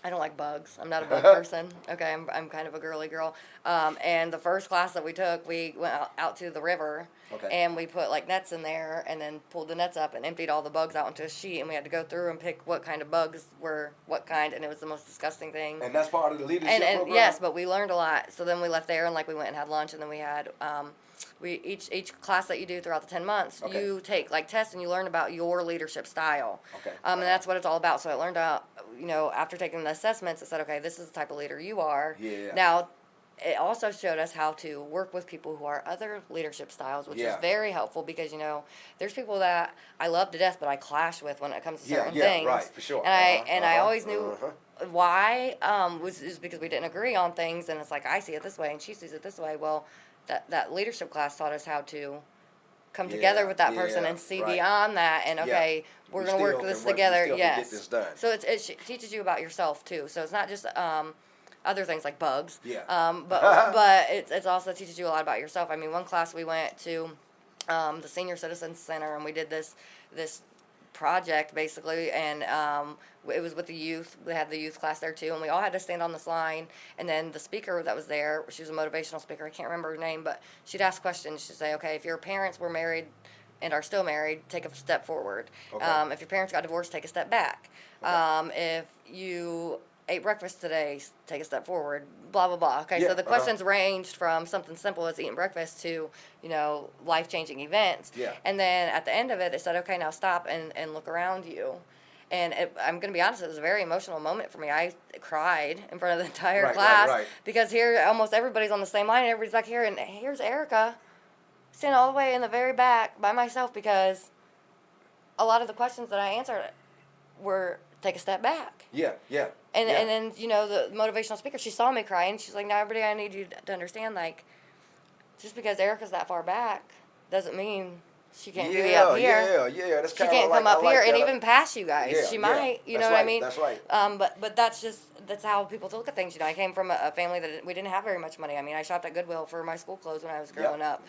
I don't like bugs. I'm not a bug person. Okay, I'm kind of a girly girl. And the first class that we took, we went out to the river, and we put like nets in there, and then pulled the nets up and emptied all the bugs out onto a sheet, and we had to go through and pick what kind of bugs were what kind, and it was the most disgusting thing. And that's part of the leadership program? Yes, but we learned a lot. So then we left there, and like we went and had lunch, and then we had each class that you do throughout the 10 months, you take like tests and you learn about your leadership style. And that's what it's all about. So I learned out, after taking the assessments, it said, okay, this is the type of leader you are. Yeah. Now, it also showed us how to work with people who are other leadership styles, which is very helpful because, there's people that I love to death, but I clash with when it comes to certain things. Right, for sure. And I always knew why, is because we didn't agree on things, and it's like, I see it this way and she sees it this way. Well, that leadership class taught us how to come together with that person and see beyond that, and we're going to work this together. Yes. Get this done. So it teaches you about yourself too. So it's not just other things like bugs. But it's also teaches you a lot about yourself. I mean, one class we went to the Senior Citizens Center, and we did this project basically, and it was with the youth. We had the youth class there too, and we all had to stand on this line, and then the speaker that was there, she was a motivational speaker, I can't remember her name, but she'd ask questions. She'd say, okay, if your parents were married and are still married, take a step forward. If your parents got divorced, take a step back. If you ate breakfast today, take a step forward, blah, blah, blah. Okay, so the questions ranged from something simple as eating breakfast to, life-changing events. And then at the end of it said, okay, now stop and look around you. And I'm going to be honest, it was a very emotional moment for me. I cried in front of the entire class because here almost everybody's on the same line, and everybody's back here, and here's Erica standing all the way in the very back by myself because a lot of the questions that I answered were take a step back. And then, the motivational speaker, she saw me cry, and she's like, now, everybody, I need you to understand, like, just because Erica's that far back doesn't mean she can't be up here. That's she can't come up here and even pass you guys. She might, you know what I mean? That's right. But that's how people look at things. I came from a family that we didn't have very much money. I mean, I shopped at Goodwill for my school clothes when I was growing up.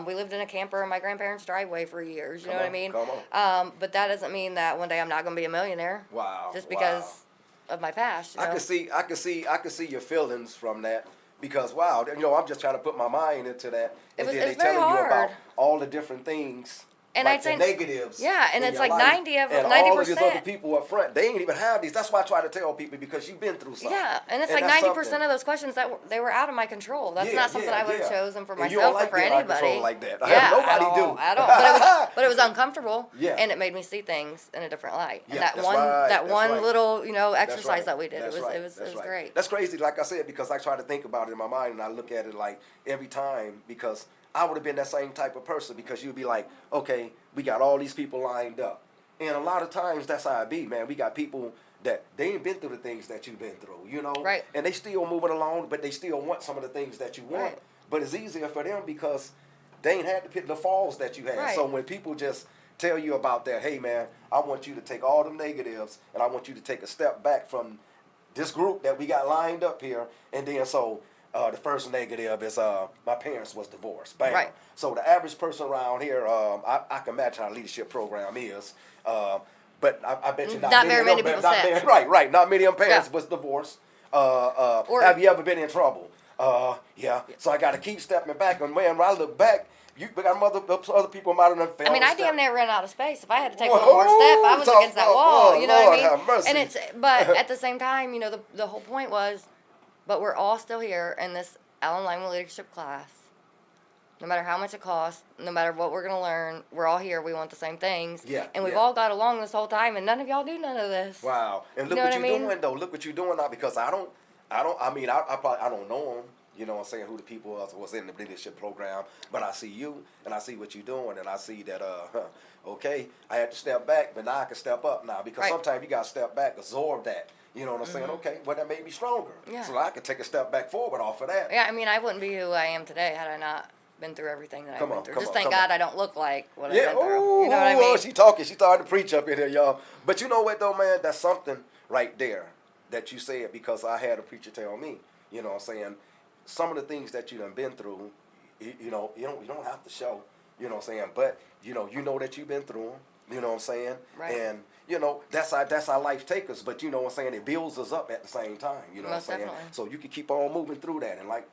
We lived in a camper in my grandparents' driveway for years. You know what I mean? But that doesn't mean that one day I'm not going to be a millionaire. Wow. Just because of my past. I can see your feelings from that. Because I'm just trying to put my mind into that, and then they telling you about all the different things, and like the negatives. Yeah, and it's like life. 90%. And all of these other people up front, they ain't even have these. That's why I try to tell people, because you've been through something. Yeah, and it's like 90% of those questions they were out of my control. That's not something I would have chosen for myself or for anybody. Like that. Nobody do. I don't. But it was uncomfortable. Yeah. And it made me see things in a different light. And Yeah, that one little exercise that we did, it was great. That's crazy, like I said, because I try to think about it in my mind, and I look at it like every time, because I would have been that same type of person, because you'd be like, okay, we got all these people lined up. And a lot of times that's how it be, man. We got people that they ain't been through the things that you've been through, Right. And they still moving along, but they still want some of the things that you want. Right. But it's easier for them because they ain't had to pick the falls that you had. Right. So when people just tell you about that, hey, man, I want you to take all the negatives, and I want you to take a step back from this group that we got lined up here, and then the first negative is my parents was divorced. Bam. Right. So the average person around here, I can imagine how a leadership program is, but I bet you not very many people said. Right. Not many of them parents was divorced. Have you ever been in trouble? Yeah. So I got to keep stepping back, and man, when I look back, you got other people might have done failed. I mean, I damn near ran out of space. If I had to take one more step, I was against that wall. You know what I mean? Have mercy. And but at the same time, the whole point was, but we're all still here in this Allen Lyman leadership class. No matter how much it costs, no matter what we're gonna learn, we're all here. We want the same things. And we've all got along this whole time, and none of y'all do none of this. Wow. And look what you're doing, though. Look what you're doing now, because I don't know them. You know what I'm saying, who the people was in the leadership program, but I see you, and I see what you're doing, and I see that, okay, I had to step back, but now I can step up now, because sometimes you got to step back, absorb that. You know what I'm saying? Okay, well, that made me stronger. Yeah. So I could take a step back forward off of that. Yeah, I mean, I wouldn't be who I am today had I not been through everything that I went through. Just thank God I don't look like what I've been through. You know what I mean? She talking. She started to preach up in here, y'all. But you know what, though, man? That's something right there that you said, because I had a preacher tell me, you know what I'm saying, some of the things that you done been through, you don't have to show, you know what I'm saying, but you know that you've been through them, You know what I'm saying? Right. And you know, that's our life takers, but you know what I'm saying, it builds us up at the same time. You know Most what I'm saying? definitely. So you can keep on moving through that, and like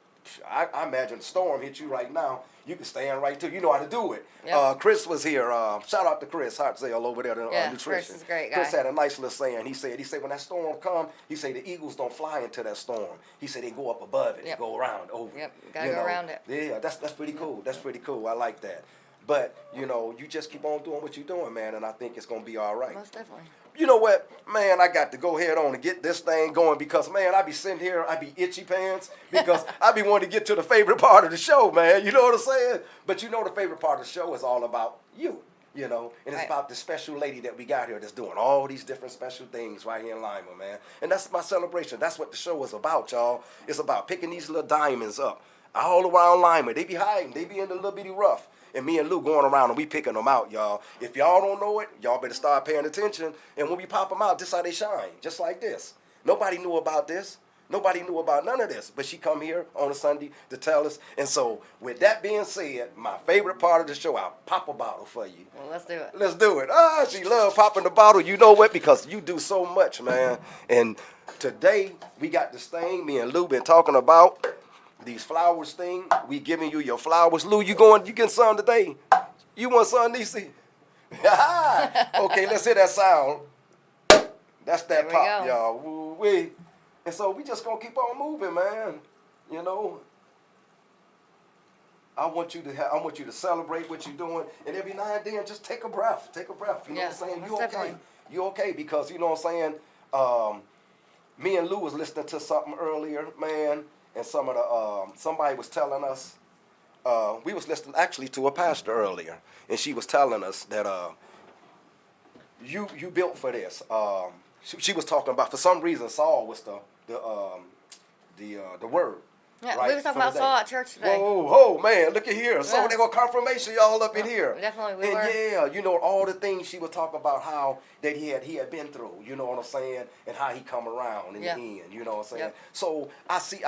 I imagine the storm hit you right now. You can stand right to. You know how to do it. Yep. Chris was here. Shout out to Chris Hartzell over there, Yeah, nutrition. Chris is a great guy. Chris had a nice little saying. He said when that storm come, he said the eagles don't fly into that storm. He said they go up above it, Yep. they go around over. Yep, gotta go around it. Yeah, that's pretty cool. That's pretty cool. I like that. But you know, you just keep on doing what you're doing, man, and I think it's gonna be all right. Most definitely. You know what, man, I got to go ahead on and get this thing going because, man, I be sitting here, I be itchy pants because I be wanting to get to the favorite part of the show, man. You know what I'm saying? But you know the favorite part of the show is all about you, you know, and it's about the special lady that we got here that's doing all these different special things right here in Lima, man. And that's my celebration. That's what the show is about, y'all. It's about picking these little diamonds up all around Lima. They be hiding. They be in the little bitty rough. And me and Lou going around and we picking them out, y'all. If y'all don't know it, y'all better start paying attention. And when we pop them out, this how they shine, just like this. Nobody knew about this. Nobody knew about none of this. But she come here on a Sunday to tell us. And so with that being said, my favorite part of the show, I'll pop a bottle for you. Well, let's do it. Let's do it. Ah, she love popping the bottle. You know what? Because you do so much, man. And today we got this thing me and Lou been talking about. These flowers thing, we giving you your flowers. Lou, you getting some today? You want some, Niecy? Okay, let's hear that sound. That's that pop, y'all. Woo-wee. And so we just gonna keep on moving, man. You know. I want you to celebrate what you're doing, and every now and then just take a breath. Take a breath. You know what I'm saying? You okay? Definitely. You okay? Because you know what I'm saying. Me and Lou was listening to something earlier, man. And some of the somebody was telling us, we was listening actually to a pastor earlier, and she was telling us that you built for this. She was talking about, for some reason Saul was the word. Yeah, right, we were talking about Saul at church today. Whoa, man, look at here. So they got confirmation y'all up in here. Definitely, we were. And yeah, you know, all the things she was talking about how that he had been through, you know what I'm saying, and how he come around in the end, you know what I'm saying. Yep. So I see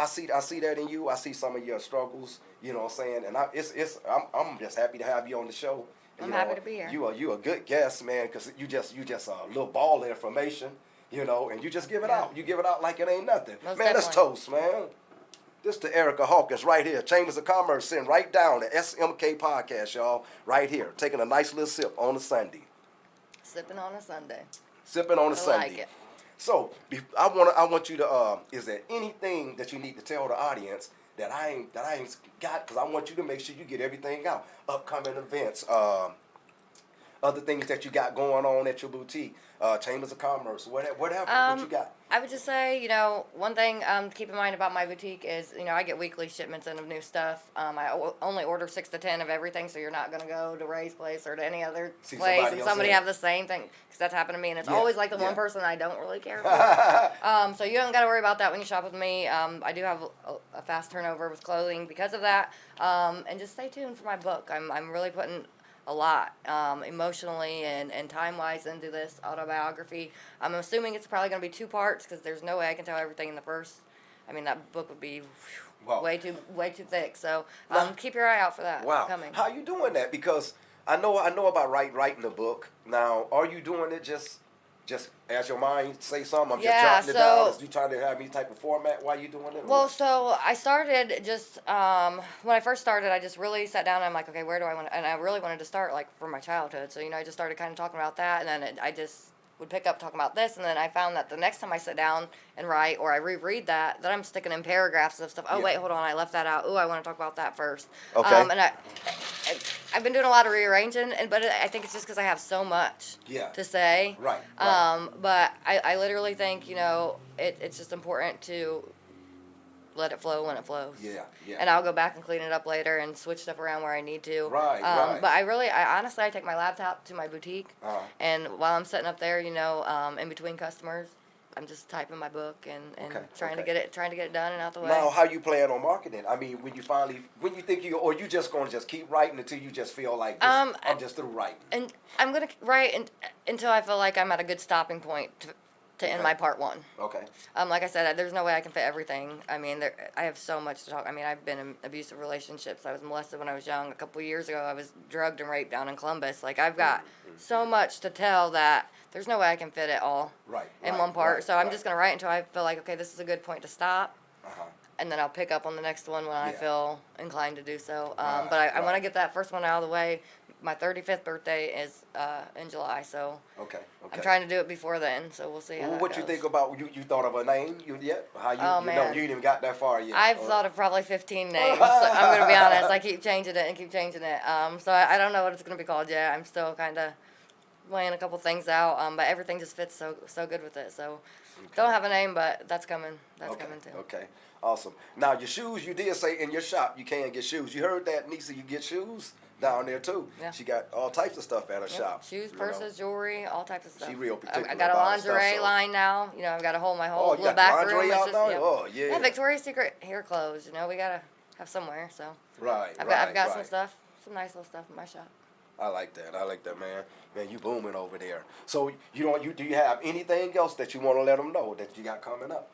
that in you. I see some of your struggles, you know what I'm saying, and I'm just happy to have you on the show. I'm happy to be here. You a good guest, man, because you just a little ball of information, you know, and you just give it out. You give it out like it ain't nothing. Most man, definitely. Let's toast, man. This to Erica Hawkins right here, Chambers of Commerce, sitting right down the S.M.K. podcast, y'all, right here, taking a nice little sip on a Sunday. Sipping on a Sunday. Sipping on a Sunday. Like it. So I want you to. Is there anything that you need to tell the audience that I ain't got? Because I want you to make sure you get everything out. Upcoming events, other things that you got going on at your boutique, Chambers of Commerce, whatever. What you got? I would just say, you know, one thing to keep in mind about my boutique is, you know, I get weekly shipments in of new stuff. I only order 6 to 10 of everything, so you're not going to go to Ray's place or to any other place and somebody have the same thing, because that's happened to me, and it's always like the one person I don't really care for. So you don't got to worry about that when you shop with me. I do have a fast turnover with clothing because of that, and just stay tuned for my book. I'm really putting a lot emotionally and time-wise into this autobiography. I'm assuming it's probably going to be 2 parts because there's no way I can tell everything in the first. I mean, that book would be way too thick. So keep your eye out for that. Coming. How you doing that? Because I know about writing the book. Now, are you doing it just as your mind say something? I'm just jotting it down. Is you trying to have any type of format while you doing it? Well, so I started just when I first started, I just really sat down and I'm like, okay, where do I want to? And I really wanted to start like from my childhood. So, you know, I just started kind of talking about that, and then I just would pick up talking about this, and then I found that the next time I sit down and write or I reread that I'm sticking in paragraphs of stuff. Oh, wait, hold on, I left that out. Oh, I want to talk about that first. Okay. And I've been doing a lot of rearranging, but I think it's just because I have so much to say. Right. But I literally think, you know, it's just important to let it flow when it flows. Yeah. And I'll go back and clean it up later and switch stuff around where I need to. Right. But I honestly take my laptop to my boutique, and while I'm sitting up there, you know, in between customers, I'm just typing my book and trying to get it done and out the way. Now, how you plan on marketing? I mean, when you think or you just gonna just keep writing until you just feel like I'm just through writing. And I'm gonna write until I feel like I'm at a good stopping point to end my part one. Okay. Like I said, there's no way I can fit everything. I mean, I have so much to talk. I mean, I've been in abusive relationships. I was molested when I was young. A couple of years ago, I was drugged and raped down in Columbus. Like, I've got so much to tell that there's no way I can fit it all in one part. So I'm just going to write until I feel like, okay, this is a good point to stop. And then I'll pick up on the next one when I feel inclined to do so. But I want to get that first one out of the way. My 35th birthday is in July, so I'm trying to do it before then. So we'll see how that what goes. you think about you thought of a name yet? How you Oh, you man. know you ain't even got that far yet? I've thought of probably 15 names. I'm going to be honest. I keep changing it and keep changing it. So I don't know what it's going to be called yet. I'm still kind of weighing a couple things out. But everything just fits so good with it. So don't have a name, but that's coming. That's coming too. Okay. Awesome. Now your shoes, you did say in your shop you can get shoes. You heard that, Nisa? You get shoes down there too. Yeah. She got all types of stuff at her shop. Shoes, purses, jewelry, all types of stuff. She real particular. I got a lingerie line now. You know, I've got a whole little back room. Out now? Oh yeah. Yeah, Victoria's Secret hair clothes. You know, we gotta have somewhere. So I've got some stuff, some nice little stuff in my shop. I like that, man. Man, you booming over there. So do you have anything else that you want to let them know that you got coming up?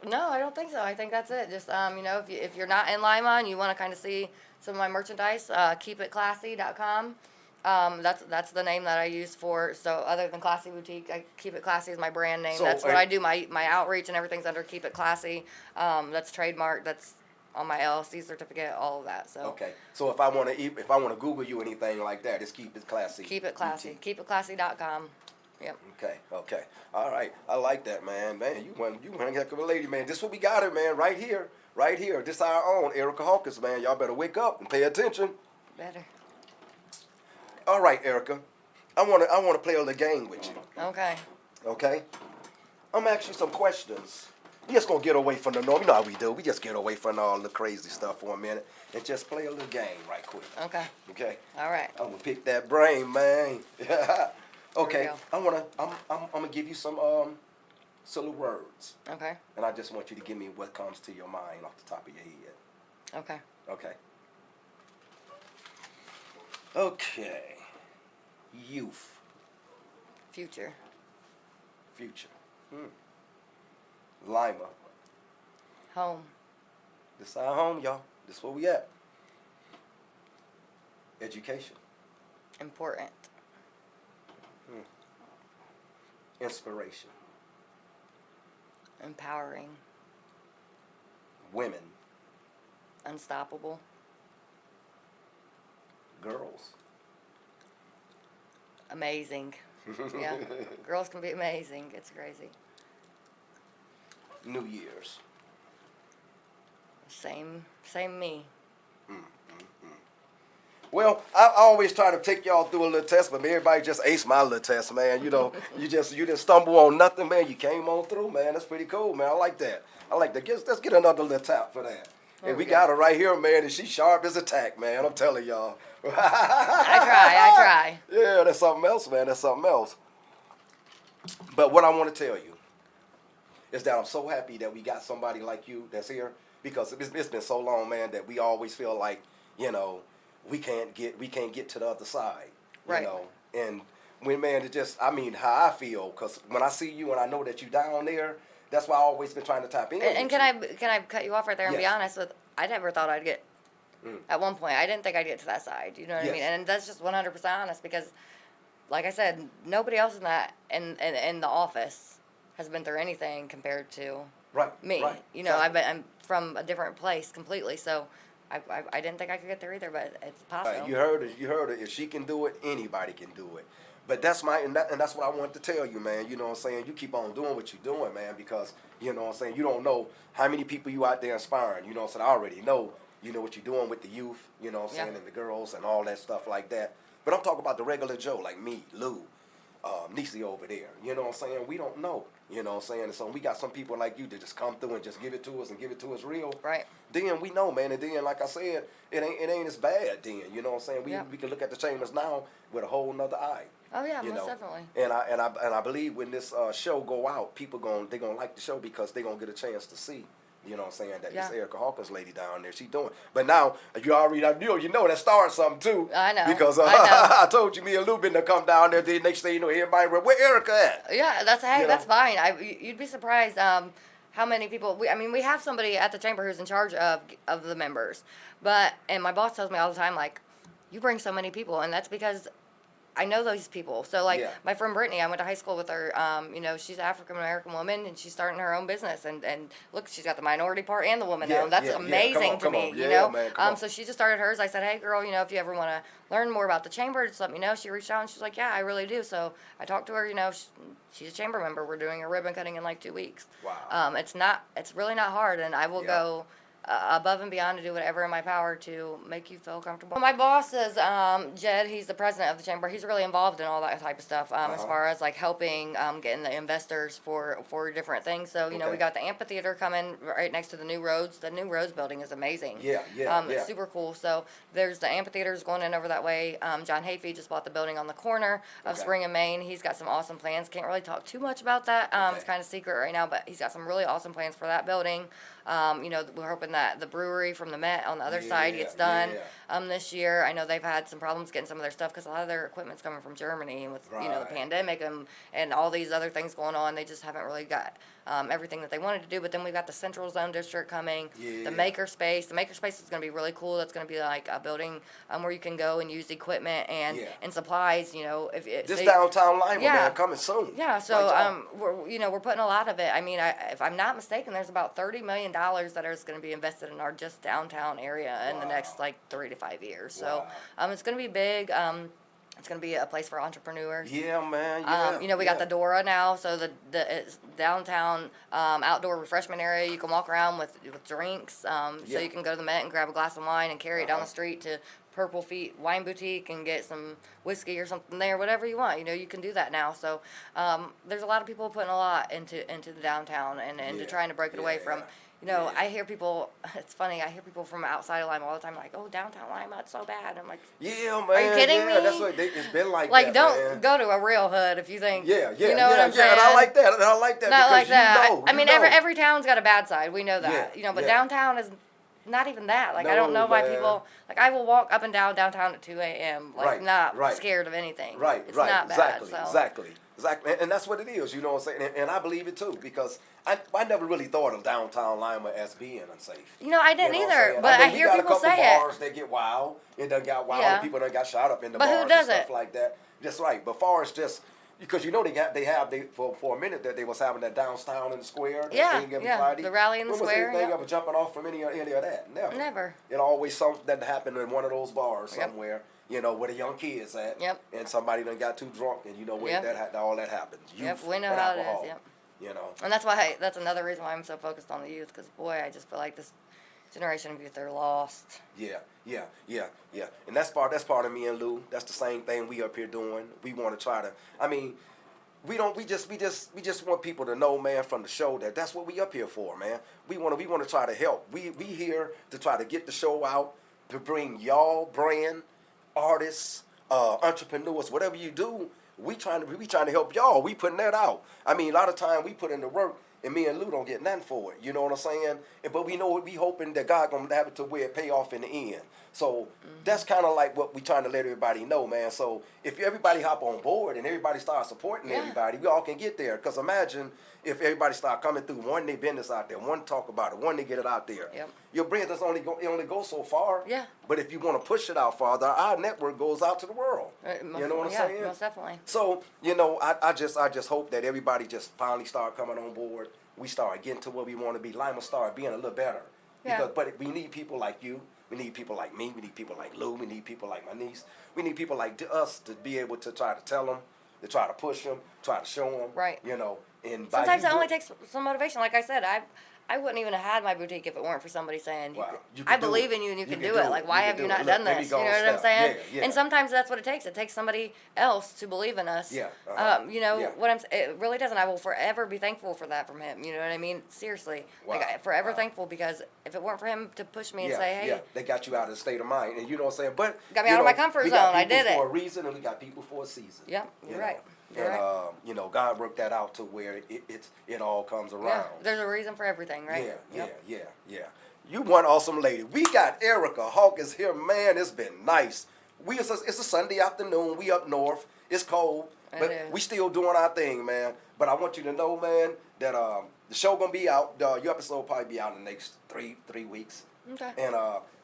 No, I don't think so. I think that's it. Just you know, if you're not in Lima and you want to kind of see some of my merchandise, keepitclassy.com. That's the name that I use for. So other than Classy Boutique, Keep It Classy is my brand name. So, that's what I do. My outreach and everything's under Keep It Classy. That's trademarked. That's on my LLC certificate. All of that. So okay. So if I want to Google you anything like that, it's Keep It Classy. Keep It Classy. KeepItClassy.com. Yep. Okay. All right. I like that, man. Man, you one heck of a lady, man. This what we got her, man. Right here. This our own Erica Hawkins, man. Y'all better wake up and pay attention. Better. All right, Erica. I wanna play a little game with you. Okay. Okay. I'm gonna ask you some questions. We just gonna get away from the norm. You know how we do. We just get away from all the crazy stuff for a minute and just play a little game right quick. Okay. All right. I'm gonna pick that brain, man. Okay, I'm gonna give you some silly words. Okay. And I just want you to give me what comes to your mind off the top of your head. Okay. Okay. Youth. Future. Lima. Home. This our home, y'all. This where we at. Education. Important. Inspiration. Empowering. Women. Unstoppable. Girls. Amazing. Yeah. Girls can be amazing. It's crazy. New Year's. Same me. Well, I always try to take y'all through a little test, but everybody just aced my little test, man. You know, you didn't stumble on nothing, man. You came on through, man. That's pretty cool, man. I like that. Let's get another little tap for that. And we got her right here, man, and she's sharp as a tack, man. I'm telling y'all. I try. Yeah, that's something else, man. That's something else. But what I want to tell you is that I'm so happy that we got somebody like you that's here, because it's been so long, man, that we always feel like, you know, we can't get to the other side, you know. And when, man, it just, I mean, how I feel, because when I see you and I know that you down there, that's why I always been trying to tap in. And can I cut you off right there and be honest with? I never thought I'd get. At one point, I didn't think I'd get to that side. You know what I mean? And that's just 100% honest, because, like I said, nobody else in the office has been through anything compared to me. Right. You know, I'm from a different place completely, so. I didn't think I could get there either, but it's possible. You heard her. If she can do it, anybody can do it. But that's and that's what I wanted to tell you, man. You know what I'm saying? You keep on doing what you're doing, man, because, you know what I'm saying, you don't know how many people you out there inspiring. You know what I'm saying? I already know, you know, what you're doing with the youth, you know what I'm saying, and the girls and all that stuff like that. But I'm talking about the regular Joe, like me, Lou, Nisi over there. You know what I'm saying? We don't know. You know what I'm saying? And so we got some people like you that just come through and just give it to us and give it to us real. Right. Then we know, man. And then, like I said, it ain't as bad then. You know what I'm saying? We can look at the Chambers now with a whole nother eye. Oh yeah, most definitely. And I believe when this show go out, they're gonna like the show, because they're gonna get a chance to see You know what I'm saying? That this Erica Hawkins lady down there, she doing. But now, you already you know that started something too. I know. Because I told you, me and Lou been to come down there. The next thing you know, everybody, where Erica at? Yeah, that's fine. You'd be surprised how many people. We have somebody at the chamber who's in charge of the members, and my boss tells me all the time, like, you bring so many people, and that's because I know those people. So, like, my friend Brittany, I went to high school with her. She's an African-American woman, and she's starting her own business. And look, she's got the minority part and the woman-owned. That's amazing to me, you know? Man, so she just started hers. I said, hey, girl, if you ever want to learn more about the chamber, just let me know. She reached out, and she's like, yeah, I really do. So I talked to her, she's a chamber member. We're doing a ribbon cutting in, like, 2 weeks. Wow. It's really not hard, and I will go above and beyond to do whatever in my power to make you feel comfortable. My boss is Jed. He's the president of the chamber. He's really involved in all that type of stuff as far as like helping getting the investors for different things. So we got the amphitheater coming right next to the new roads. The new roads building is amazing. It's super cool. So there's the amphitheaters going in over that way. John Hayfie just bought the building on the corner of Spring and Main. He's got some awesome plans. Can't really talk too much about that. It's kind of secret right now, but he's got some really awesome plans for that building. We're hoping that the brewery from the Met on the other side gets done this year. I know they've had some problems getting some of their stuff because a lot of their equipment's coming from Germany, and with the pandemic and all these other things going on, they just haven't really got everything that they wanted to do. But then we've got the Central Zone District coming, the Maker Space. The Maker Space is going to be really cool. That's going to be like a building where you can go and use equipment and supplies. This downtown Lima, man, coming soon. Yeah, so we're putting a lot of it. If I'm not mistaken, there's about $30 million that is going to be invested in our just downtown area in the next 3 to 5 years. So it's going to be big. It's going to be a place for entrepreneurs. Yeah, man. Yeah. We got the Dora now, so it's downtown outdoor refreshment area. You can walk around with drinks. So you can go to the Met and grab a glass of wine and carry it down the street to Purple Feet Wine Boutique and get some whiskey or something there, whatever you want. You can do that now. So there's a lot of people putting a lot into the downtown and into trying to break it away from. I hear people, it's funny, I hear people from outside of Lima all the time like, oh, downtown Lima, it's so bad. I'm like, yeah, man. Are you kidding me? That's what it's been like that, don't go to a real hood if you think, you know what I'm saying? And I like that. And I like that Not because like that. every every town's got a bad side. We know that. But downtown is not even that. I don't know why people, I will walk up and down downtown at 2 a.m., not scared of anything. It's not bad. Exactly. And that's what it is, you know what I'm saying? And I believe it too, because I never really thought of downtown Lima as being unsafe. I didn't either, but I hear people say it. We got a couple bars that get wild. It done got wild. People done got shot up in the bars who does and stuff like that. That's right. But far as just, because for a minute that they was having that downtown in the square. Friday. The rally in the square. Was anything ever jumping off from any of that? Never. It always something that happened in one of those bars somewhere. Where the young kids at. And somebody done got too drunk, and where all that happens. Youth we know and how alcohol, it is. And that's another reason why I'm so focused on the youth, because boy, I just feel like this generation of youth, they're lost. Yeah. And that's part of me and Lou. That's the same thing we up here doing. We want to try to. We just want people to know, man, from the show that's what we up here for, man. We want to try to help. We here to try to get the show out, to bring y'all brand artists, entrepreneurs, whatever you do, we trying to help y'all. We putting that out. A lot of time we put in the work, and me and Lou don't get nothing for it. You know what I'm saying? But we hoping that God gonna have it to where it pay off in the end. So that's kind of like what we trying to let everybody know, man. So if everybody hop on board and everybody start supporting everybody, we all can get there. Because imagine if everybody start coming through, one day business out there, one talk about it, one they get it out there. Your brand does only go so far. But if you want to push it out farther, our network goes out to the world. You know what I'm saying? Most definitely. So I just hope that everybody just finally start coming on board. We start getting to where we want to be. Lima start being a little better. But we need people like you. We need people like me. We need people like Lou. We need people like my niece. We need people like us to be able to try to tell them, to try to push them, try to show them. Right. And sometimes it only takes some motivation. Like I said, I wouldn't even have had my boutique if it weren't for somebody saying, I believe in you and you can do it. Like, why have you not done this? You know what I'm saying? And sometimes that's what it takes. It takes somebody else to believe in us. It really doesn't. I will forever be thankful for that from him. You know what I mean? Seriously. Forever thankful, because if it weren't for him to push me and say, hey. They got you out of the state of mind. And you know what I'm saying? But got me out of my comfort zone. I did it. For a reason, and we got people for a season. Yeah, you're right. And you know, God worked that out to where it all comes around. Yeah, there's a reason for everything, right? Yeah. You one awesome lady. We got Erica Hawkins here, man. It's been nice. It's a Sunday afternoon. We up north. It's cold, but we still doing our thing, man. But I want you to know, man, that the show gonna be out. Your episode will probably be out in the next three weeks. Okay. And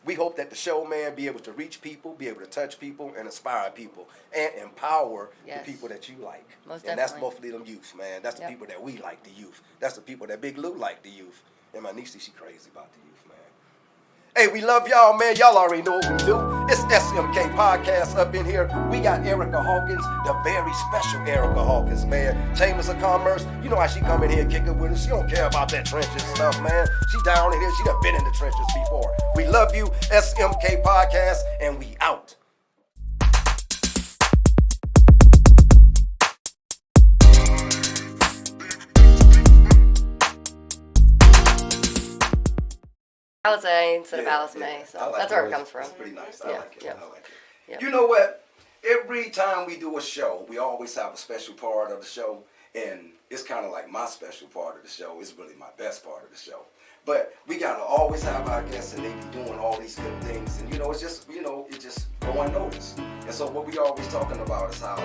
we hope that the show, man, be able to reach people, be able to touch people, and inspire people, and empower the people that you like. Most and definitely. that's mostly them youth, man. That's the people that we like, the youth. That's the people that Big Lou like, the youth. And my niece, she crazy about the youth, man. Hey, we love y'all, man. Y'all already know what we do. It's S.M.K. Podcast up in here. We got Erica Hawkins, the very special Erica Hawkins, man. Chambers.Commerce. You know how she come in here and kick it with us. She don't care about that trenches stuff, man. She down in here. She done been in the trenches before. We love you, S.M.K. Podcast, and we out. Alice A instead of Alice May, so like that's where it comes from. It's pretty nice. I like it. Yeah. I like it. Yeah. You know what? Every time we do a show, we always have a special part of the show, and it's kind of like my special part of the show. It's really my best part of the show. But we gotta always have our guests, and they be doing all these good things, and it's just go unnoticed. And so what we always talking about is how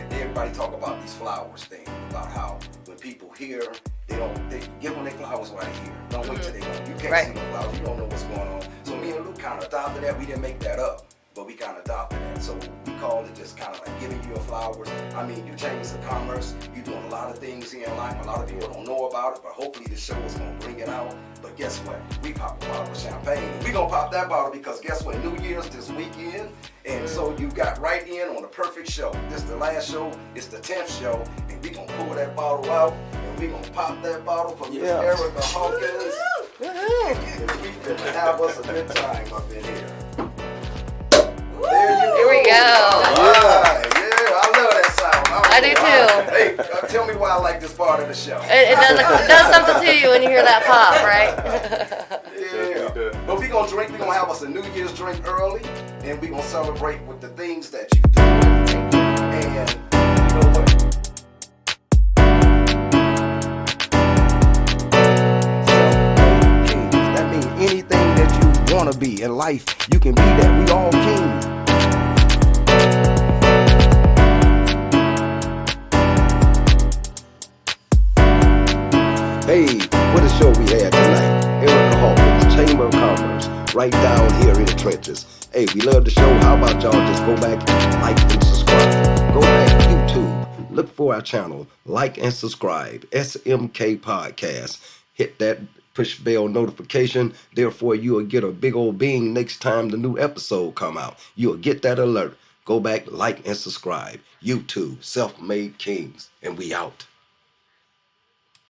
everybody talk about these flowers thing, about how when people hear, they give them their flowers right here. Don't wait till they go. You can't see the flowers. You don't know what's going on. So me and Luke kind of adopted that. We didn't make that up, but we kind of adopted that. So we called it just kind of like giving you your flowers. I mean, you Chambers.Commerce. You're doing a lot of things here in life. A lot of people don't know about it, but hopefully this show is going to bring it out. But guess what? We pop a bottle of champagne. We going to pop that bottle because guess what? New Year's this weekend. And so you got right in on the perfect show. This is the last show. It's the 10th show. And we going to pull that bottle out. And we going to pop that bottle from Miss Erica Hawkins. And we going to have us a good time up in here. There you go. Here we go. Right. Yeah, I love that sound. I do too. Hey, tell me why I like this part of the show. It does something to you when you hear that pop, right? Yeah. But we gonna drink. We gonna have us a New Year's drink early, and we gonna celebrate with the things that you do. And you know what? Self-made kings. That means anything that you wanna be in life, you can be that. We all kings. Hey, what a show we had tonight. Erica Hawkins, Chamber.Commerce, right down here in the trenches. Hey, we love the show. How about y'all just go back, like, and subscribe. Go back to YouTube. Look for our channel. Like and subscribe. S.M.K. Podcast. Hit that push bell notification. Therefore, you will get a big old bing next time the new episode come out. You will get that alert. Go back, like, and subscribe. YouTube, Self-Made Kings. And we out.